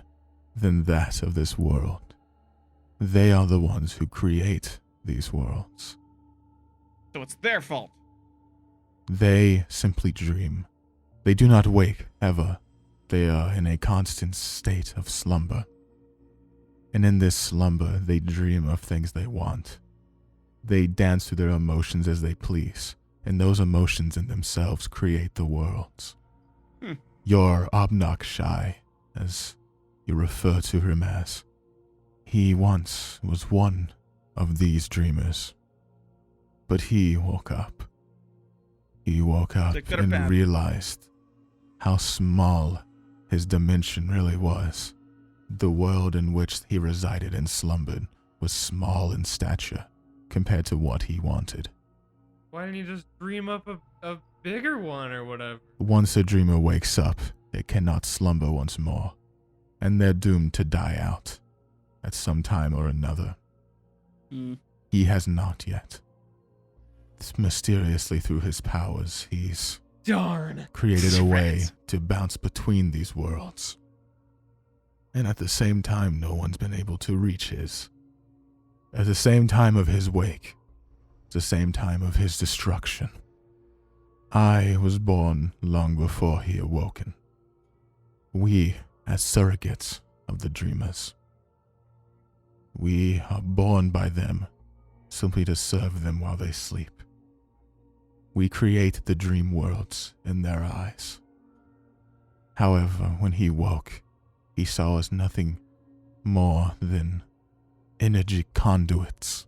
than that of this world. They are the ones who create these worlds. So it's their fault. They simply dream. They do not wake, ever. They are in a constant state of slumber. And in this slumber, they dream of things they want. They dance through their emotions as they please, and those emotions in themselves create the worlds. Your Obnox Shy, as you refer to him as, he once was one of these dreamers. But he woke up. He woke up Is it good or and bad? realized how small his dimension really was. The world in which he resided and slumbered was small in stature compared to what he wanted. Why didn't you just dream up a bigger one or whatever? Once a dreamer wakes up, it cannot slumber once more, and they're doomed to die out at some time or another. He has not yet. Mysteriously through his powers, he's Darn. created a way to bounce between these worlds. And at the same time, no one's been able to reach his. At the same time of his wake, the same time of his destruction. I was born long before he awoken. We, as surrogates of the dreamers, we are born by them simply to serve them while they sleep. We create the dream worlds in their eyes. However, when he woke, he saw us nothing more than energy conduits.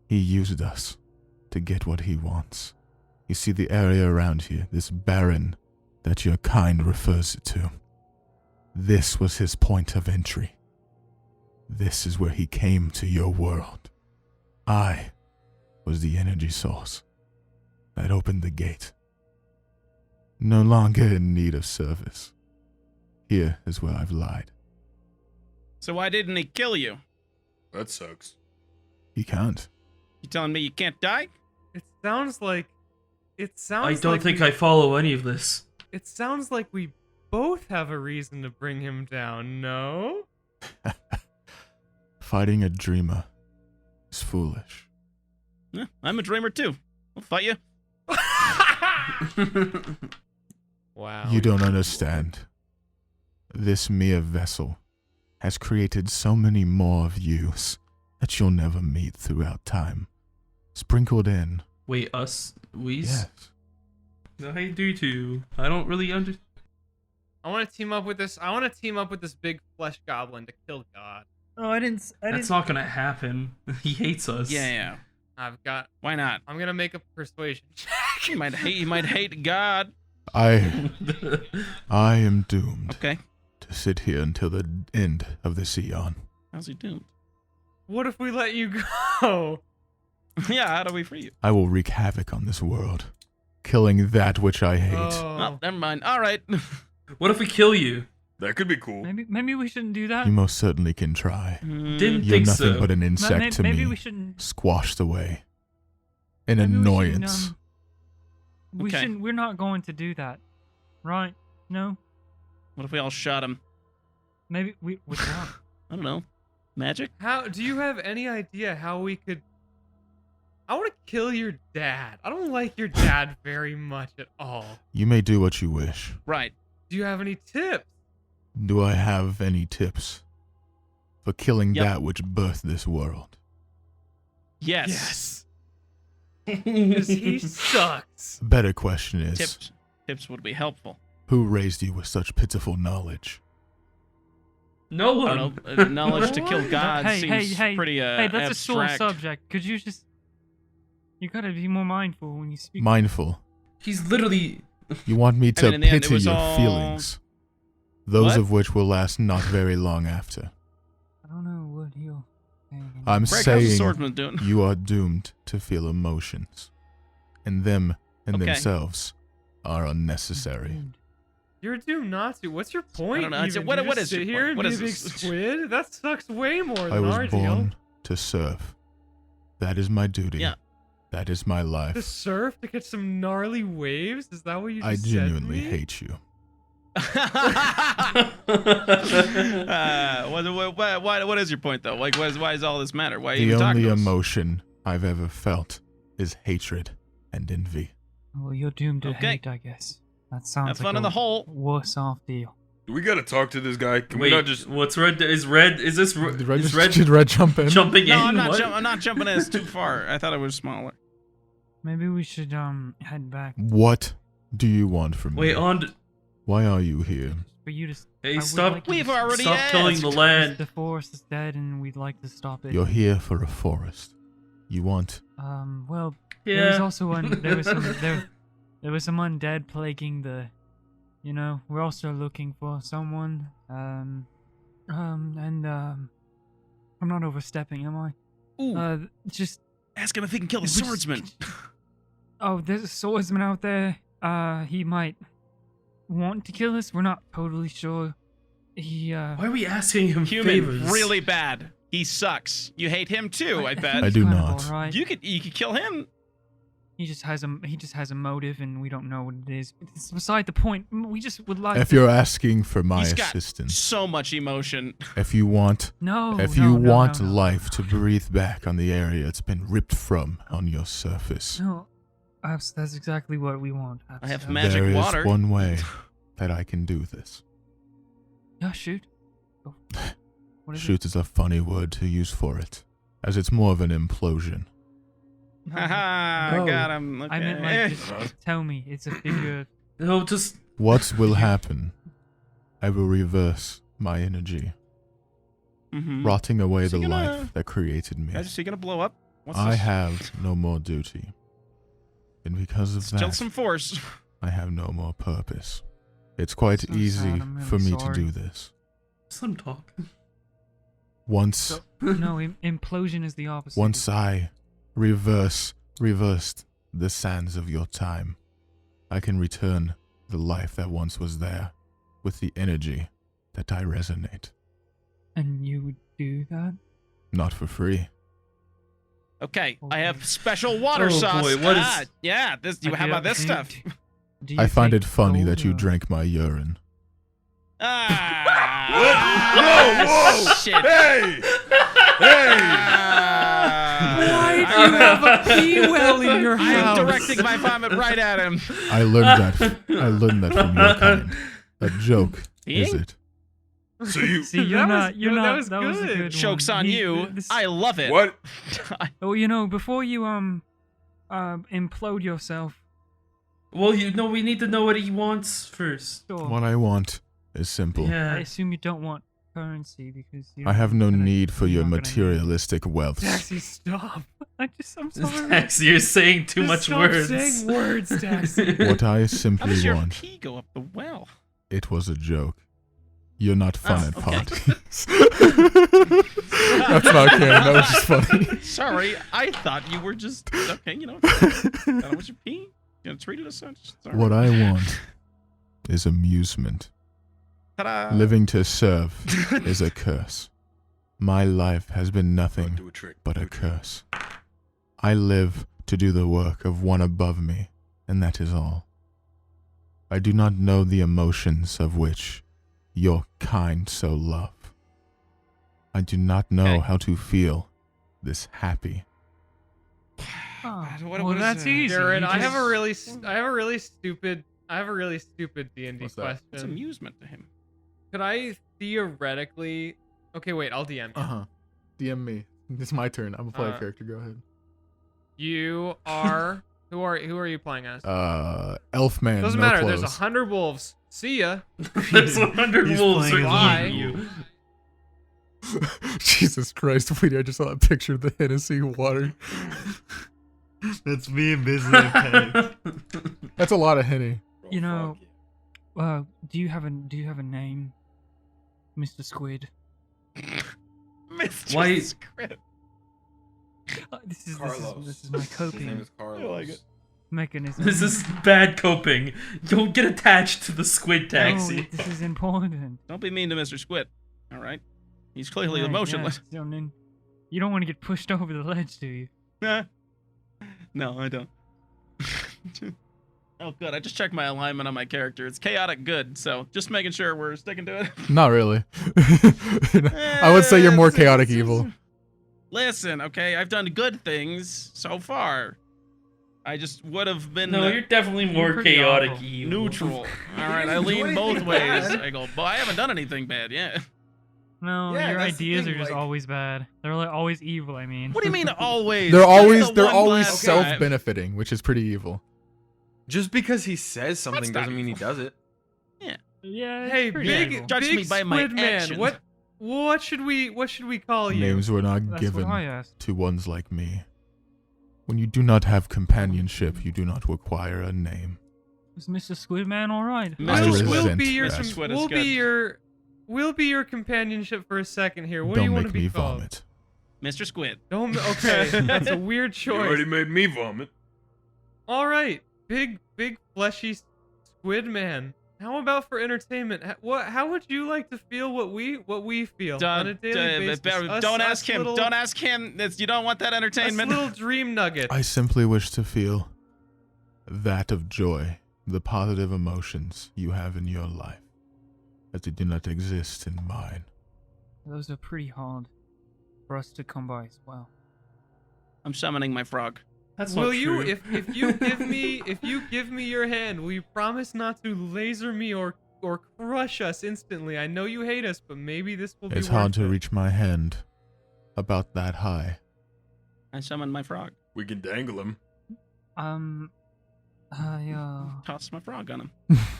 He used us to get what he wants. You see the area around here, this barren that your kind refers it to. This was his point of entry. This is where he came to your world. I was the energy source that opened the gate. No longer in need of service. Here is where I've lied. So why didn't he kill you? That sucks. He can't. You telling me you can't die? sounds like I don't think I follow any of this. It sounds like we both have a reason to bring him down, no? Fighting a dreamer is foolish. Yeah, I'm a dreamer too. I'll fight you. Wow. You don't understand. This mere vessel has created so many more of yous that you'll never meet throughout time. Sprinkled in. Wait, us? We's? Yes. I do too. I don't really understand. I want to team up with this big flesh goblin to kill God. Oh, I didn't. That's not gonna happen. He hates us. Yeah. Why not? I'm gonna make a persuasion check. He might hate God. I am doomed Okay. to sit here until the end of this eon. How's he doomed? What if we let you go? Yeah, how do we free you? I will wreak havoc on this world, killing that which I hate. Oh, never mind. All right. What if we kill you? That could be cool. Maybe we shouldn't do that. You most certainly can try. Didn't You're think nothing so. but an insect to maybe me, we shouldn't. squashed away. An Maybe we shouldn't, annoyance. We Okay. shouldn't. We're not going to do that, right? No. What if we all shot him? Maybe we. What's wrong? I don't know. Magic? How do you have any idea how we could? I want to kill your dad. I don't like your dad very much at all. You may do what you wish. Right. Do you have any tips? Do I have any tips for killing Yep. that which birthed this world? Yes. Because he sucks. Better question is, Tips would be helpful. who raised you with such pitiful knowledge? No I one. don't know. Knowledge to kill God hey, seems hey, pretty hey, that's abstract. a sore subject. Could you just? You gotta be more mindful when you speak. Mindful. He's literally. You want me to mean, in the end, it pity was your all- feelings, those What? of which will last not very long after. I don't know what he'll. I'm Greg, how's the saying swordsman doing? you are doomed to feel emotions, and them in Okay. themselves are unnecessary. You're doomed not to. What's your point? don't know. It's- even? what- Do you what just is your sit here point? and What be is a big this? squid? That sucks way more I than was our born deal. to serve. That is my duty. Yeah. That is my To life. surf to catch some gnarly waves? Is that what you just I said to genuinely me? hate you. What is your point though? Like, why does all this matter? Why are you The even talking only to us? emotion I've ever felt is hatred and envy. Well, you're doomed to Okay. hate, I guess. That sounds Have like fun a in the hole. worse off deal. Do we gotta talk to this guy? Can we Wait, not just? what's red? Is red? Is this? Did Red, Is just, red did Red jump in? jumping in? No, I'm not. What? I'm not jumping in. It's too far. I thought it was smaller. Maybe we should head back. What do you want from Wait, me? on. Why are you here? For you to. Hey, I would stop! like you We've to- already Stop killing the asked. land. The forest is dead, and we'd like to stop it. You're here for a forest. You want Well, there was Yeah. also there was some undead plaguing the. You know, we're also looking for someone. I'm not overstepping, am I? Ooh, Just ask him if he can kill the we just- swordsman. oh, there's a swordsman out there. He might want to kill us. We're not totally sure. He Why are we asking him Human, favors? really bad. He sucks. You hate him too, I bet. I he's do kind of not. alright. You could kill him. He just has a motive, and we don't know what it is. It's beside the point. We just would like. if to- you're asking for my He's got assistance, so much emotion. if you want no, if no, you no, want no, no. life to breathe back on the area it's been ripped from on your surface, No, that's exactly what we want. I have Absolutely. magic there is water. one way that I can do this. Yeah, shoot. Go. What is Shoot is a funny word to use for it, as it's more of an implosion. it? Haha, No. got him. Okay. I meant like, just tell me. It's a figure. No, just. What will happen? I will reverse my energy, Mhm. rotting away Is he the gonna- life that created me. Is he gonna blow up? What's I this? have no more duty. And because of Still that, some force. I have no more purpose. It's quite So easy sad, I'm really for me to sorry. do this. Just let him talk. Once No, implosion is the opposite. once I reversed the sands of your time, I can return the life that once was there with the energy that I resonate. And you would do that? Not for free. Okay, I have special water Oh, sauce. boy, what is- Yeah, this. How about this stuff? Do I you find take it funny gold that you or- drank my urine. Ah. Whoa! Shit. Hey! Hey! Why do you have a pee well in your I'm house? directing my vomit right at him. I learned that from your kind. A joke, is Peeing? it? So you See, you're not. You're that not. was that was a good. good Joke's one. on you. This- I love it. what? Oh, before you implode yourself. Well, we need to know what he wants first. Sure. What I want is simple. I Yeah. assume you don't want currency because you I have no gonna- need for your you're not gonna- materialistic wealth. Taxi, stop! I'm sorry. Taxi, you're saying too Just much stop words. saying words, Taxi. What I How simply does your want, pee go up the well? it was a joke. You're not fun Oh, at okay. parties. That's not canon. That was just funny. Sorry, I thought you were just okay. That was your pee. You treat it as such. Sorry. What I want is amusement. Ta-da. Living to serve is a curse. My life has been nothing Do a trick. but Do a trick. curse. I live to do the work of one above me, and that is all. I do not know the emotions of which your kind so love. I do not know Okay. how to feel this happy. Oh, What well, was that's it? easy. Jared, You I have just- a really stupid D&D What's that? It's question. amusement to him. Could I theoretically? Okay, wait. I'll DM you. huh. DM me. It's my turn. I'm a player Uh, character. Go ahead. You are who are you playing as? Elfman. Doesn't no matter. Clothes. There's 100 wolves. See ya. There's 100 He's wolves playing are Why? eating you. Jesus Christ, Wheatie, I just saw that picture of the Hennessy water. That's me and Bisley Penny. That's a lot of Henny. You know, do you have a name, Mr. Squid? Mr. Why- Script. This is Carlos. this is my His name coping is Carlos. I like it. mechanism. This is bad coping. Don't get attached to the squid No, taxi. this is important. Don't be mean to Mr. Squid. All right. He's clearly Right, emotionless. yeah, you don't want to get pushed over the ledge, do you? No, I don't. Oh, good. I just checked my alignment on my character. It's chaotic good, so just making sure we're sticking to it. Not really. I would say you're more chaotic evil. Listen, okay, I've done good things so far. I just would have been No, you're definitely more pretty chaotic awful. evil. neutral. All right, I didn't do lean both anything ways. bad. I go, but I haven't done anything bad yet. No, Yeah, your that's the ideas thing, are just like- always bad. They're like always evil. I mean. What do you mean always? They're Give me always the they're one always last time. self-benefiting, which is pretty evil. Just because he says something That's not doesn't mean he evil. does it. Yeah. it's Hey, pretty big evil. Judge big me by my squid man. actions. What should we call you? Names were not That's given what I asked. to ones like me. When you do not have companionship, you do not require a name. Is Mr. Squidman all right? I We'll resent be your that. Squid is we'll good. be your we'll be your companionship for a second here. What do Don't you want make to be me called? vomit. Mr. Squid. Don't. Okay, that's a weird You already choice. made me vomit. All right, big fleshy squid man. How about for entertainment? How would you like to feel what we feel on a daily basis? Don't Us ask him. little- Don't ask him. You don't want that us entertainment. little dream nuggets. I simply wish to feel that of joy, the positive emotions you have in your life, as they do not exist in mine. Those are pretty hard for us to come by as well. I'm summoning my frog. That's Will not you, true. if you give me your hand, will you promise not to laser me or crush us instantly? I know you hate us, but maybe this will be It's hard worth to it. reach my hand about that high. I summoned my frog. We can dangle him. Toss my frog on him.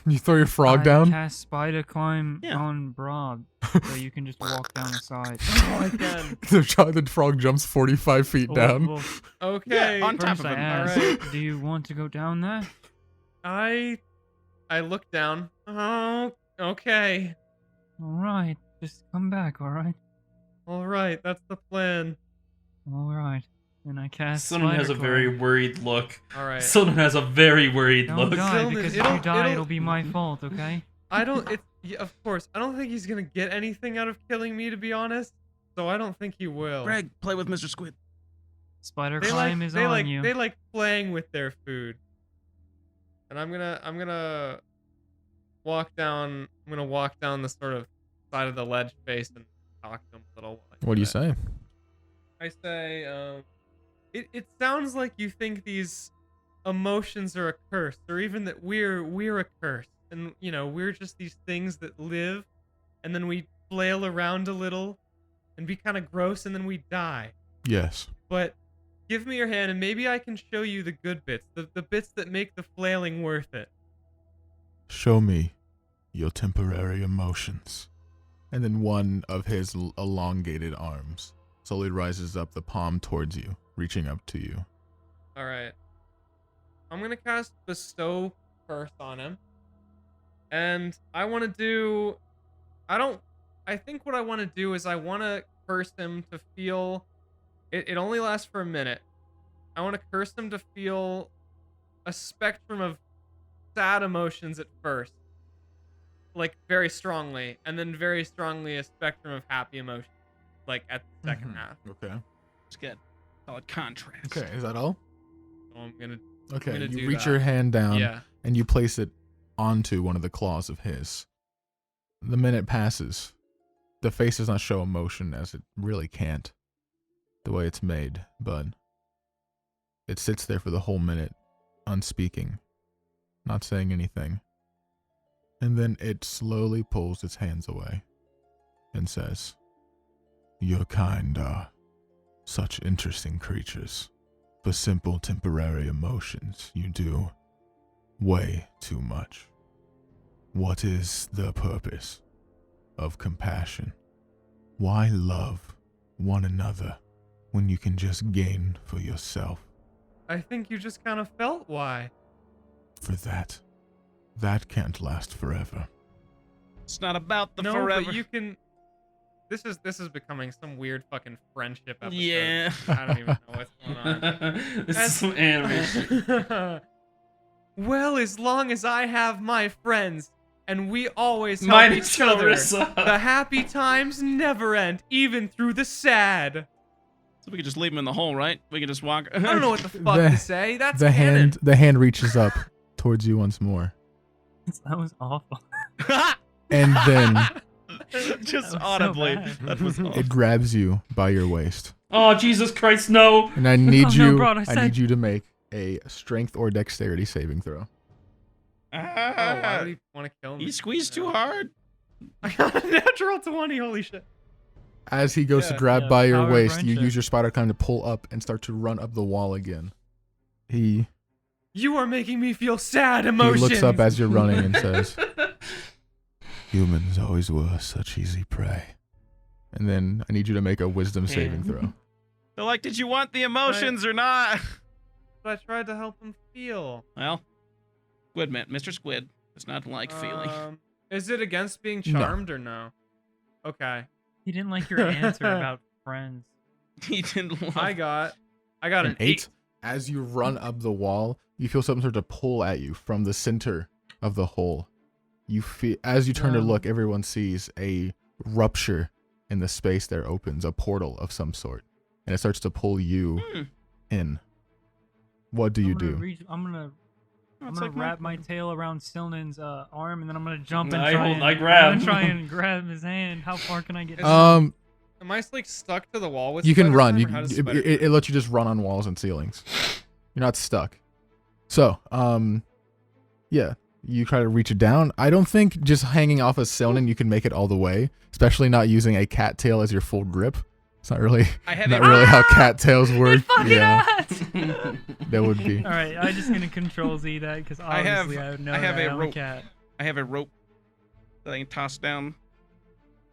You throw your frog I down? cast spider climb Yeah. on Br'aad, so you can just walk down the side. Oh, I can. The frog jumps 45 feet down. Well, Okay. Yeah, on top first of I him. ask, Alright. do you want to go down there? I look down. Oh, okay. All right, just come back. All right. All right, that's the plan. All right. And I cast. Someone has a spider very climb. worried look. All right. Someone has a very worried Don't look. die Dylan, because if it'll- you die, it'll- it'll be my fault. Okay. I don't. It's yeah, of course. I don't think he's gonna get anything out of killing me, to be honest. So I don't think he will. Greg, play with Mr. Squid. Spider climb is on you. They like playing with their food. And I'm gonna walk down. I'm gonna walk down the sort of side of the ledge face and talk to them a little. What do you say? I say, it sounds like you think these emotions are a curse, or even that we're a curse, and you know we're just these things that live, and then we flail around a little, and be kind of gross, and then we die. Yes. But give me your hand, and maybe I can show you the good bits, the bits that make the flailing worth it. Show me your temporary emotions. And then one of his elongated arms slowly rises up, the palm towards you, reaching up to you. All right. I'm gonna cast Bestow Curse on him, and I want to do. I think what I want to do is I want to curse him to feel. It only lasts for a minute. I want to curse him to feel a spectrum of sad emotions at first, like very strongly, and then very strongly a spectrum of happy emotions, like at the second half. Okay. It's good. Solid contrast. Okay, is that all? So I'm gonna. Okay, gonna you do reach that. your hand down Yeah. and you place it onto one of the claws of his. The minute passes. The face does not show emotion, as it really can't, the way it's made, but it sits there for the whole minute, unspeaking, not saying anything. And then it slowly pulls its hands away and says, "Your kind are such interesting creatures. For simple temporary emotions, you do way too much. What is the purpose of compassion? Why love one another when you can just gain for yourself? I think you just kind of felt why. For that can't last forever. It's not about the No, forever. but you can. This is becoming some weird fucking friendship episode. Yeah. I don't even know what's going on. This is some anime shit. Well, as long as I have my friends, and we always help Mine is each other, Velrisa. the happy times never end, even through the sad. So we could just leave him in the hole, right? We could just walk. I don't know what the fuck The- to say. That's The canon. hand reaches up towards you once more. That was awful. And then Just That was so audibly. bad. That was awful. it grabs you by your waist. Oh, Jesus Christ, no! And I need Oh, no, you Br'aad, I I said- need you to make a strength or dexterity saving throw. Oh, why would he want to kill me? You squeezed too hard. I got a natural 20. Holy shit. As he goes to Yeah, grab yeah, by your power of waist, you friendship. use your spider climb to pull up and start to run up the wall again. He You are making me feel sad he emotions. looks up as you're running and says, Humans always were such easy prey. and then I need you to make a wisdom saving Yeah. throw. So, like, did you want the emotions or not? But I tried to help him feel. Well, Squid man, Mr. Squid does not like feeling. Is it against being charmed or no? Okay. He didn't like your answer about friends. He didn't love. I got an 8. As you run up the wall, you feel something start to pull at you from the center of the hole. You feel, as you turn to look, everyone sees a rupture in the space there opens, a portal of some sort, and it starts to pull you in. What do you do? I'm gonna It's like wrap my tail around Silnan's arm, and then I'm gonna jump and I try hold- and I grab. I'm gonna try and grab his hand. How far can I get? Am I like stuck to the wall with You can run. Spider-Man, You or how does it, Spider- it lets you just run on walls and ceilings. You're not stuck. So, yeah, you try to reach it down. I don't think just hanging off a Silnan you can make it all the way, especially not using a cattail as your full grip. It's not really I have not a- really how cattails work. Fucking Yeah, ass! that would be. All right, I'm just gonna control Z that because I have- obviously I know I have that a I'm rope. cat. I have a rope that I can toss down.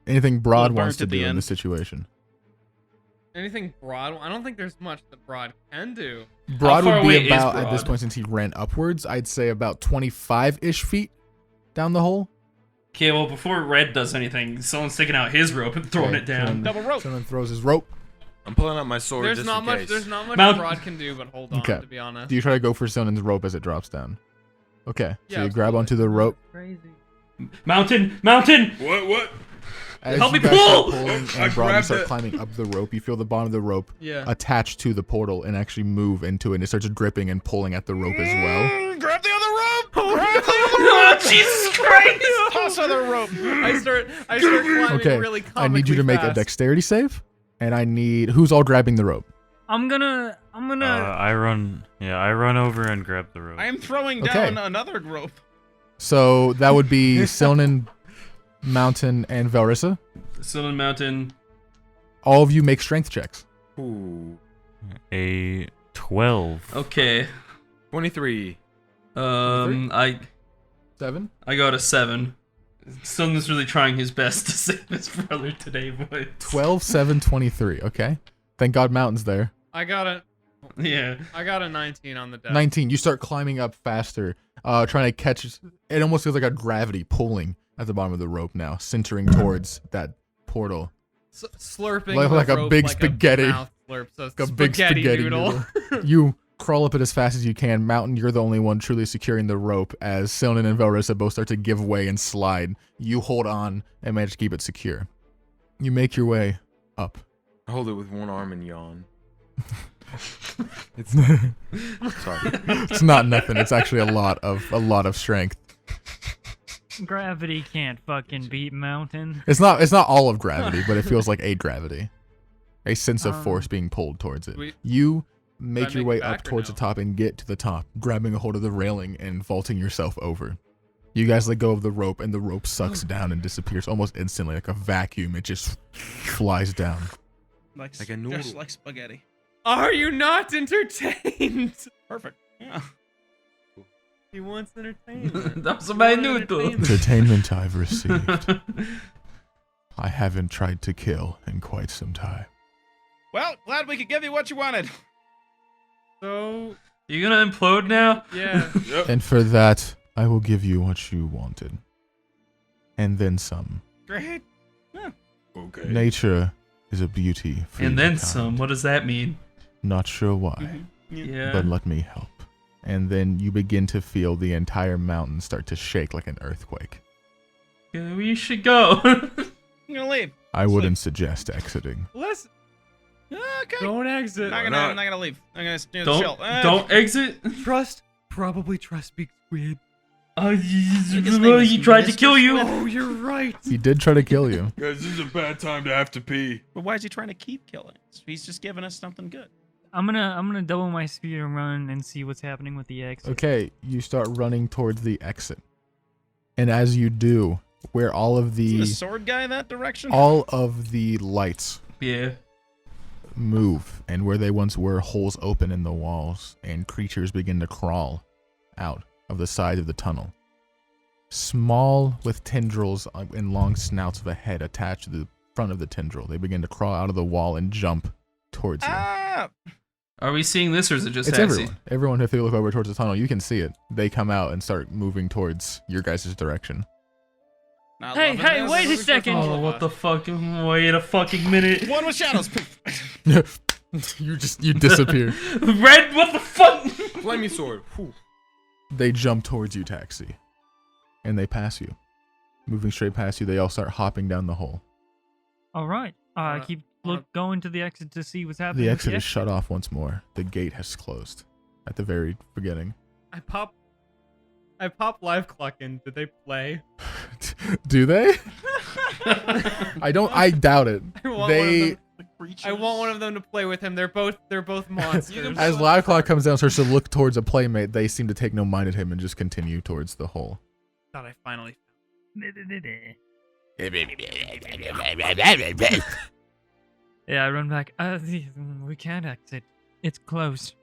Anything Br'aad Little wants burnt to at the do in end. this situation. Anything Br'aad? I don't think there's much that Br'aad can do. Br'aad far would away be is about, at this Br'aad? point, since he ran upwards, I'd say about 25-ish feet down the hole. Okay, well, before Red does anything, someone's taking out his rope and throwing Okay, it down. Double rope. Someone throws his rope. I'm pulling out my sword There's just not in much. case. There's not much Mount- Br'aad can do, but hold on. Okay. To be honest. Do you try to go for Silnan's rope as it drops down? Okay, so Yeah, you grab absolutely. onto the rope. Crazy. Mountain! Mountain! What? As Help you me guys start pull! pulling I and Br'aad, you grabbed start it. climbing up the rope. You feel the bottom of the rope Yeah. attached to the portal and actually move into it. And it starts dripping and pulling at the rope as well. Grab the other rope! Grab the Oh, Jesus Christ! toss other rope. I start climbing Okay, really I need you to make a dexterity save. And I need... Who's all grabbing the rope? I'm gonna. I run over and grab the rope. I am throwing Okay. down another rope. So that would be Silnan, Mountain, and Velrisa. Silent Mountain. All of you make strength checks. Ooh. A 12. Okay. 23. I 7. got a 7. Silent's really trying his best to save his brother today, but 12, 7, 23. Okay. Thank God Mountain's there. I got a 19 on the deck. 19. You start climbing up faster, trying to catch. It almost feels like a gravity pulling at the bottom of the rope now, centering towards that portal. Slurping Like the a rope big like spaghetti. mouth slurp, so Like a big spaghetti noodle. You crawl up it as fast as you can. Mountain, you're the only one truly securing the rope as Silnan and Velrisa both start to give way and slide. You hold on and manage to keep it secure. You make your way up. I hold it with one arm and yawn. It's sorry. It's not nothing. It's actually a lot of strength. Gravity can't fucking beat mountain. It's not all of gravity, but it feels like a gravity. A sense of force being pulled towards it. You make Gotta your make way it back up or towards no? the top and get to the top, grabbing a hold of the railing and vaulting yourself over. You guys let go of the rope and the rope sucks down and disappears almost instantly like a vacuum. It just flies down. Like Like a noodle. just like spaghetti. Are you not entertained? Perfect. Yeah. He wants entertainment. that was my noodle. Entertainment I've received. I haven't tried to kill in quite some time. Well, glad we could give you what you wanted. So, You gonna implode now? yeah. Yep. And for that, I will give you what you wanted. And then some. Great. Okay. Nature is a beauty. For And then your some. kind. What does that mean? Not sure why, Yeah. but let me help. And then you begin to feel the entire mountain start to shake like an earthquake. Yeah, we should go. I'm gonna leave. I wouldn't suggest exiting. Let's Okay. don't exit. I'm not? not gonna leave. I'm gonna chill. Don't exit. Probably trust Big Squid. his name is He tried to Mr. kill you. Oh, you're right. He did try to kill you. Guys, this is a bad time to have to pee. But why is he trying to keep killing us? He's just giving us something good. I'm gonna double my speed and run and see what's happening with the exit. Okay, you start running towards the exit. And as you do, where all of Isn't the the sword guy that direction? lights Yeah. move, and where they once were holes open in the walls, and creatures begin to crawl out of the side of the tunnel. Small, with tendrils and long snouts of a head attached to the front of the tendril. They begin to crawl out of the wall and jump towards you. Ah! Are we seeing this, or is it just It's Taxi? everyone. Everyone, if they look over towards the tunnel, you can see it. They come out and start moving towards your guys' direction. Not Hey, loving hey, this. wait a second. Oh, what the fuck? Wait a fucking minute. One with shadows. you disappear. Red, what the fuck? Flamey sword. Whew. They jump towards you, Taxi. And they pass you. Moving straight past you, they all start hopping down the hole. All right. Keep going to the exit to see what's happening. The with exit is shut off once more. The gate has closed at the very beginning. I pop live clock in. Did they play? Do they? I doubt it. I want one of them to play with him. They're both monsters. As Live Clock comes down, starts to look towards a playmate, they seem to take no mind of him and just continue towards the hole. Thought I finally. Yeah, I run back. We can't exit. It's closed.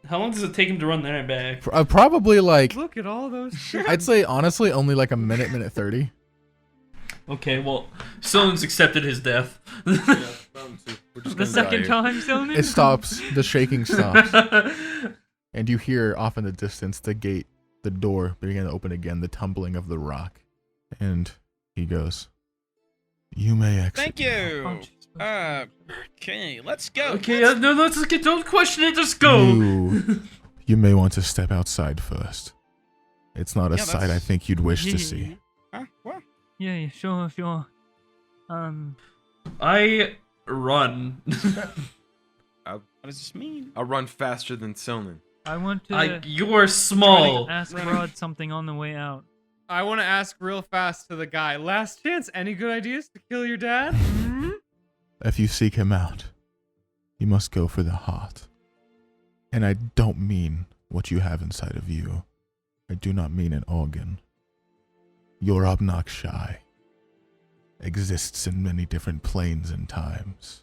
How long does it take him to run there and back? Probably like, Look at all those. I'd say honestly, only like a minute 30. Okay, well, Someone's accepted his death. The second time, Sylvan? It stops. The shaking stops. And you hear off in the distance the gate, the door begin to open again, the tumbling of the rock. And he goes, "You may exit." Thank you. Okay, let's go. Okay, no, let's get. Don't question it. Just go. You may want to step outside first. It's not a Yeah, sight I that's- think you'd wish to see. Huh? What? Yeah, sure. I run. What does this mean? I'll run faster than Silnan. I want to You're small. ask Br'aad something on the way out. I want to ask real fast to the guy. Last chance. Any good ideas to kill your dad? If you seek him out, you must go for the heart. And I don't mean what you have inside of you. I do not mean an organ. Your obnoxi exists in many different planes and times.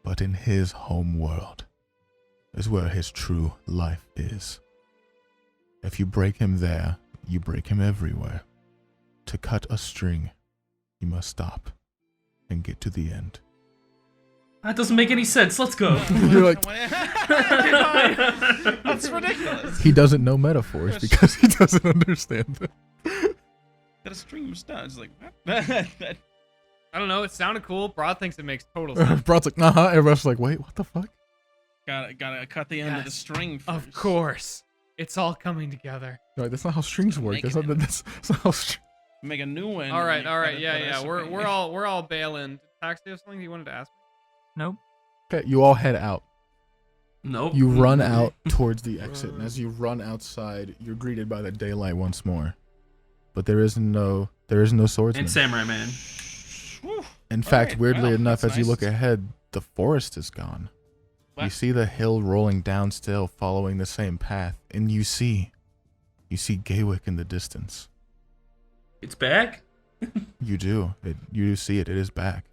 But in his home world is where his true life is. If you break him there, you break him everywhere. To cut a string, you must stop and get to the end. That doesn't make any sense. Let's go. You're like, That's ridiculous. he doesn't know metaphors because he doesn't understand them. Got a string mustache. It's like, what? I don't know. It sounded cool. Br'aad thinks it makes total sense. Brad's like, uh-huh. Everyone's like, wait, what the fuck? Gotta cut the end of the Yes, string first. Of course. It's all coming together. No, that's not how strings work. That's Making not how Make a new one. All right. and Yeah. put We're all bailing. Did Taxi have something you wanted to ask? Nope. Okay, you all head out. Nope. You run out towards the exit, and as you run outside, you're greeted by the daylight once more. But there is no swordsman. And Samurai Man. In fact, Alright, weirdly well, enough, that's as you nice. look ahead, the forest is gone. You What? see the hill rolling down still, following the same path, and you see Gaywick in the distance. It's back? You do. You see it. It is back.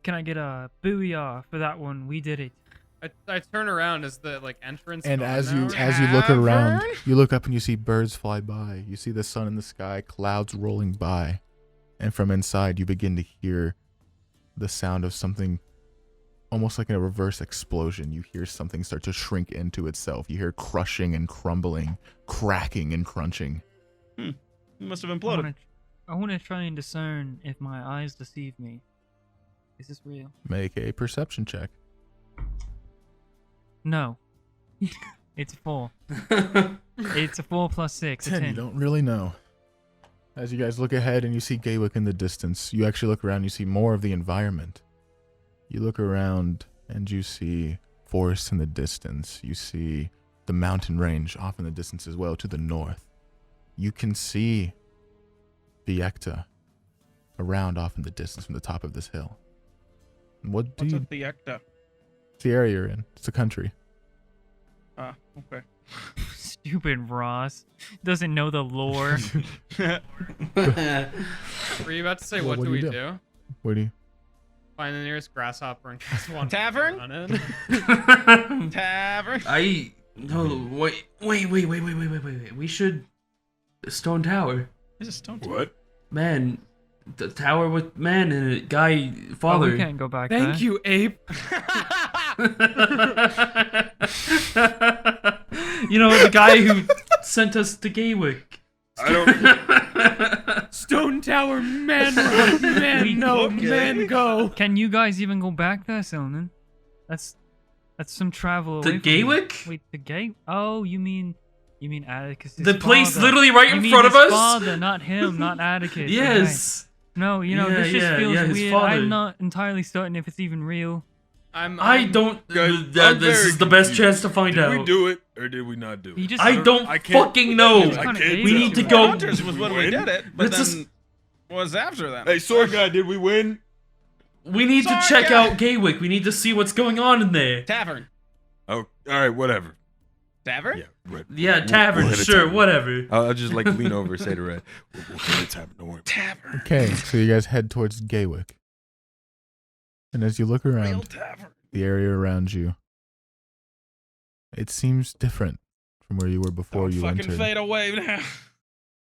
Can I get a booyah for that one? We did it. I turn around as the entrance. And gone as now. you look around, you look up and you see birds fly by. You see the sun in the sky, clouds rolling by. And from inside, you begin to hear the sound of something almost like a reverse explosion. You hear something start to shrink into itself. You hear crushing and crumbling, cracking and crunching. You must have I imploded. want to try and discern if my eyes deceive me. Is this real? Make a perception check. No. It's 4. It's a 4 plus 6. A 10. You don't really know. As you guys look ahead and you see Gaywick in the distance, you actually look around and you see more of the environment. You look around and you see forest in the distance. You see the mountain range off in the distance as well to the north. You can see Viecta around off in the distance from the top of this hill. What do What's you... a theacta? It's the area you're in. It's a country. Ah, okay. Stupid Ross. Doesn't know the lore. Were you about to say Well, what what do do we you do? do? What do you... Find the nearest grasshopper and cast one Tavern? on it. Tavern. No, wait. We should... Stone Tower. This is stone. What? Man. The tower with man and a guy, Oh, father. we can't go back Thank there. you, ape. You know, the guy who sent us to Gaywick. I don't. Stone Tower, man, run, man, no, Okay. man, go. Can you guys even go back there, Silnan? That's some travel To away from Gaywick? Wait, the gate? Oh, you mean Atticus? The place literally right You in mean front of his us? father, not him, not Atticus. Yes. Okay. No, you know, Yeah, this just yeah, feels yeah, his weird. father. I'm not entirely certain if it's even real. I don't. Guys, I'm This very is the best confused. chance to find Did out. we do it or did we not do it? He just I don't I can't- fucking know. It's I kinda can't vague. We tell. need to go. Hunters was when we Win? did it, but Let's then what was after that? Hey, sword guy, did we win? We need to Sorry, check guy. out Gaywick. We need to see what's going on in there. Tavern. Oh, all right, whatever. Tavern. Yeah, right. Yeah, tavern. We'll hit a Sure, tavern. whatever. I'll just like lean over and say to Red, "We'll hit a tavern. Don't worry." Tavern. Okay, so you guys head towards Gaywick. And as you look Real around tavern. the area around you, it seems different from where you were before Don't you fucking entered. fade away now.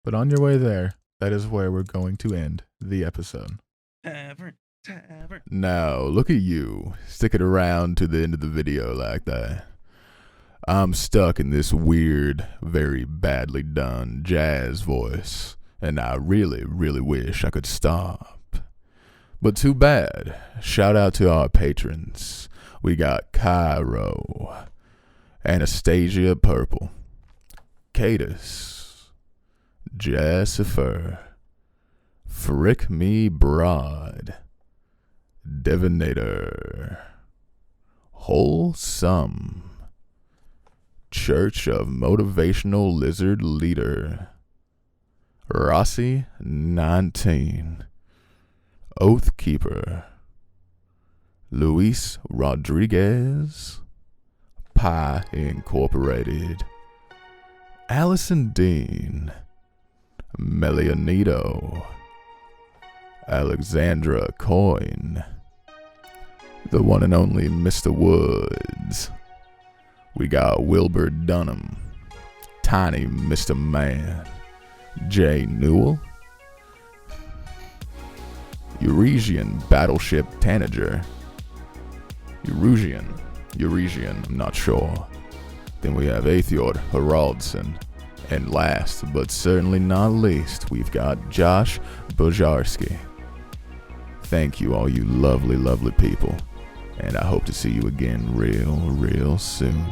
But on your way there, that is where we're going to end the episode. Tavern. Tavern. Now, look at you, sticking around to the end of the video like that. I'm stuck in this weird, very badly done jazz voice, and I really, really wish I could stop. But too bad. Shout out to our patrons. We got Cairo, Anastasia Purple, Cadus, Jessifer, Frick me Br'aad, Divinator, Wholesome, Church of Motivational Lizard Leader, Rossi 19, Oath Keeper, Luis Rodriguez, Pi Incorporated, Allison Dean, Melianito, Alexandra Coyne, the one and only Mr. Woods. We got Wilbur Dunham, Tiny Mr. Man, Jay Newell, Eurasian Battleship Tanager, Eurasian, I'm not sure. Then we have Aethord Haraldson. And last, but certainly not least, we've got Josh Bojarski. Thank you, all you lovely, lovely people. And I hope to see you again real soon.